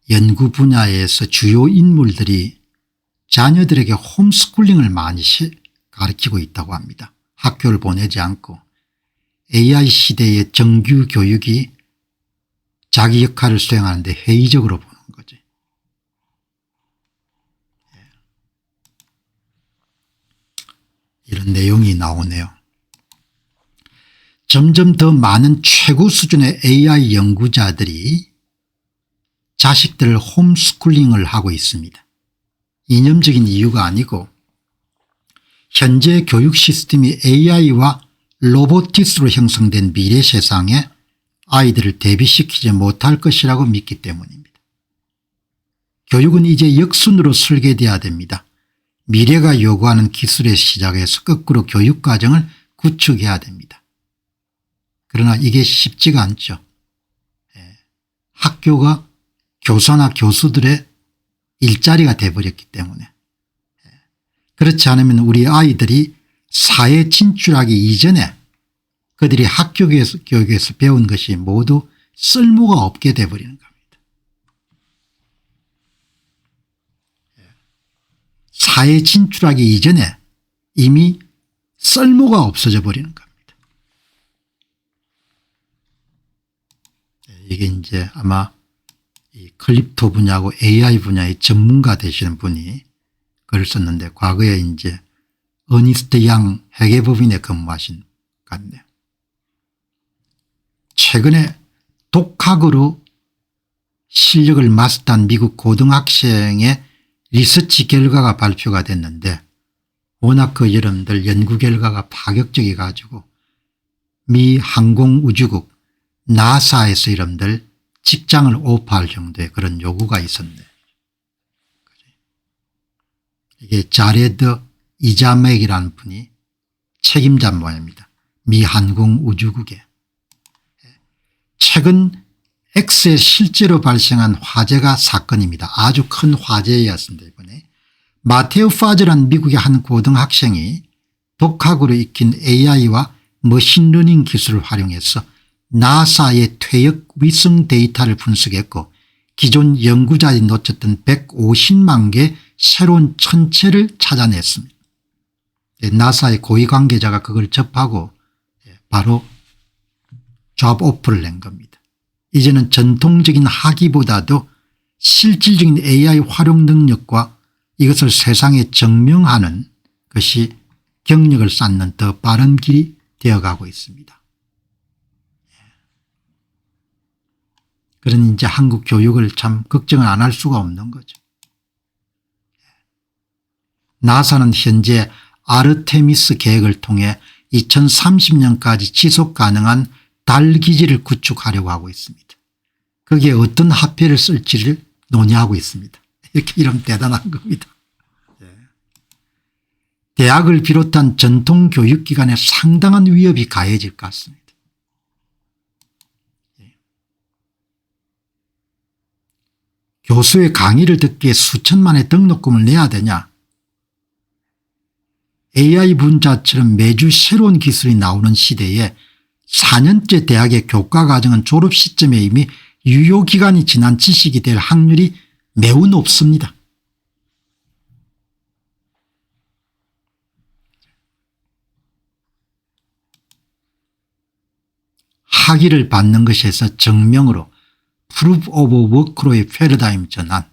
연구 분야에서 주요 인물들이 자녀들에게 홈스쿨링을 많이 가르치고 있다고 합니다. 학교를 보내지 않고 AI 시대의 정규 교육이 자기 역할을 수행하는데 회의적으로 보는 거죠. 이런 내용이 나오네요. 점점 더 많은 최고 수준의 AI 연구자들이 자식들을 홈스쿨링을 하고 있습니다. 이념적인 이유가 아니고 현재 교육 시스템이 AI와 로보틱스로 형성된 미래 세상에 아이들을 대비시키지 못할 것이라고 믿기 때문입니다. 교육은 이제 역순으로 설계돼야 됩니다. 미래가 요구하는 기술에 시작해서 거꾸로 교육과정을 구축해야 됩니다. 그러나 이게 쉽지가 않죠. 학교가 교사나 교수들의 일자리가 돼버렸기 때문에. 그렇지 않으면 우리 아이들이 사회 진출하기 이전에 그들이 학교 교육에서 배운 것이 모두 쓸모가 없게 돼버리는 겁니다. 사회 진출하기 이전에 이미 쓸모가 없어져 버리는 겁니다. 이게 이제 아마 이 클립토 분야하고 AI 분야의 전문가 되시는 분이 글을 썼는데 과거에 이제 어니스트 양 회계법인에 근무하신 것 같네요. 최근에 독학으로 실력을 마스터한 미국 고등학생의 리서치 결과가 발표가 됐는데 워낙 그 여러분들 연구 결과가 파격적이 가지고 미 항공우주국 나사에서 여러분들 직장을 오퍼할 정도의 그런 요구가 있었네요. 이게 자레드 이자맥이라는 분이 책임자 모양입니다. 미 항공우주국에. 최근 X에 실제로 발생한 화재가 사건입니다. 아주 큰 화재였습니다. 이번에 마테오 파즈라는 미국의 한 고등학생이 독학으로 익힌 AI와 머신러닝 기술을 활용해서 나사의 퇴역 위성 데이터를 분석했고 기존 연구자들이 놓쳤던 150만 개의 새로운 천체를 찾아냈습니다. 나사의 고위 관계자가 그걸 접하고 바로 잡 오프를 낸 겁니다. 이제는 전통적인 학위보다도 실질적인 AI 활용 능력과 이것을 세상에 증명하는 것이 경력을 쌓는 더 빠른 길이 되어가고 있습니다. 그러니 이제 한국 교육을 참 걱정을 안 할 수가 없는 거죠. 나사는 현재 아르테미스 계획을 통해 2030년까지 지속 가능한 달 기지를 구축하려고 하고 있습니다. 거기에 어떤 화폐를 쓸지를 논의하고 있습니다. 이렇게 이러면 대단한 겁니다. 대학을 비롯한 전통 교육기관에 상당한 위협이 가해질 것 같습니다. 교수의 강의를 듣기에 수천만의 등록금을 내야 되냐. AI 분자처럼 매주 새로운 기술이 나오는 시대에 4년제 대학의 교과과정은 졸업 시점에 이미 유효기간이 지난 지식이 될 확률이 매우 높습니다. 학위를 받는 것에서 증명으로 Proof of Work로의 패러다임 전환.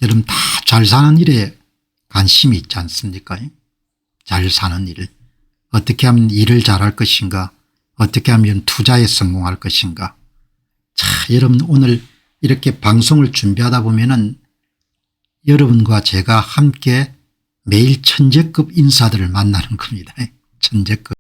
여러분 다 잘 사는 일에 관심이 있지 않습니까? 잘 사는 일. 어떻게 하면 일을 잘할 것인가. 어떻게 하면 투자에 성공할 것인가. 자, 여러분 오늘 이렇게 방송을 준비하다 보면은 여러분과 제가 함께 매일 천재급 인사들을 만나는 겁니다. 천재급.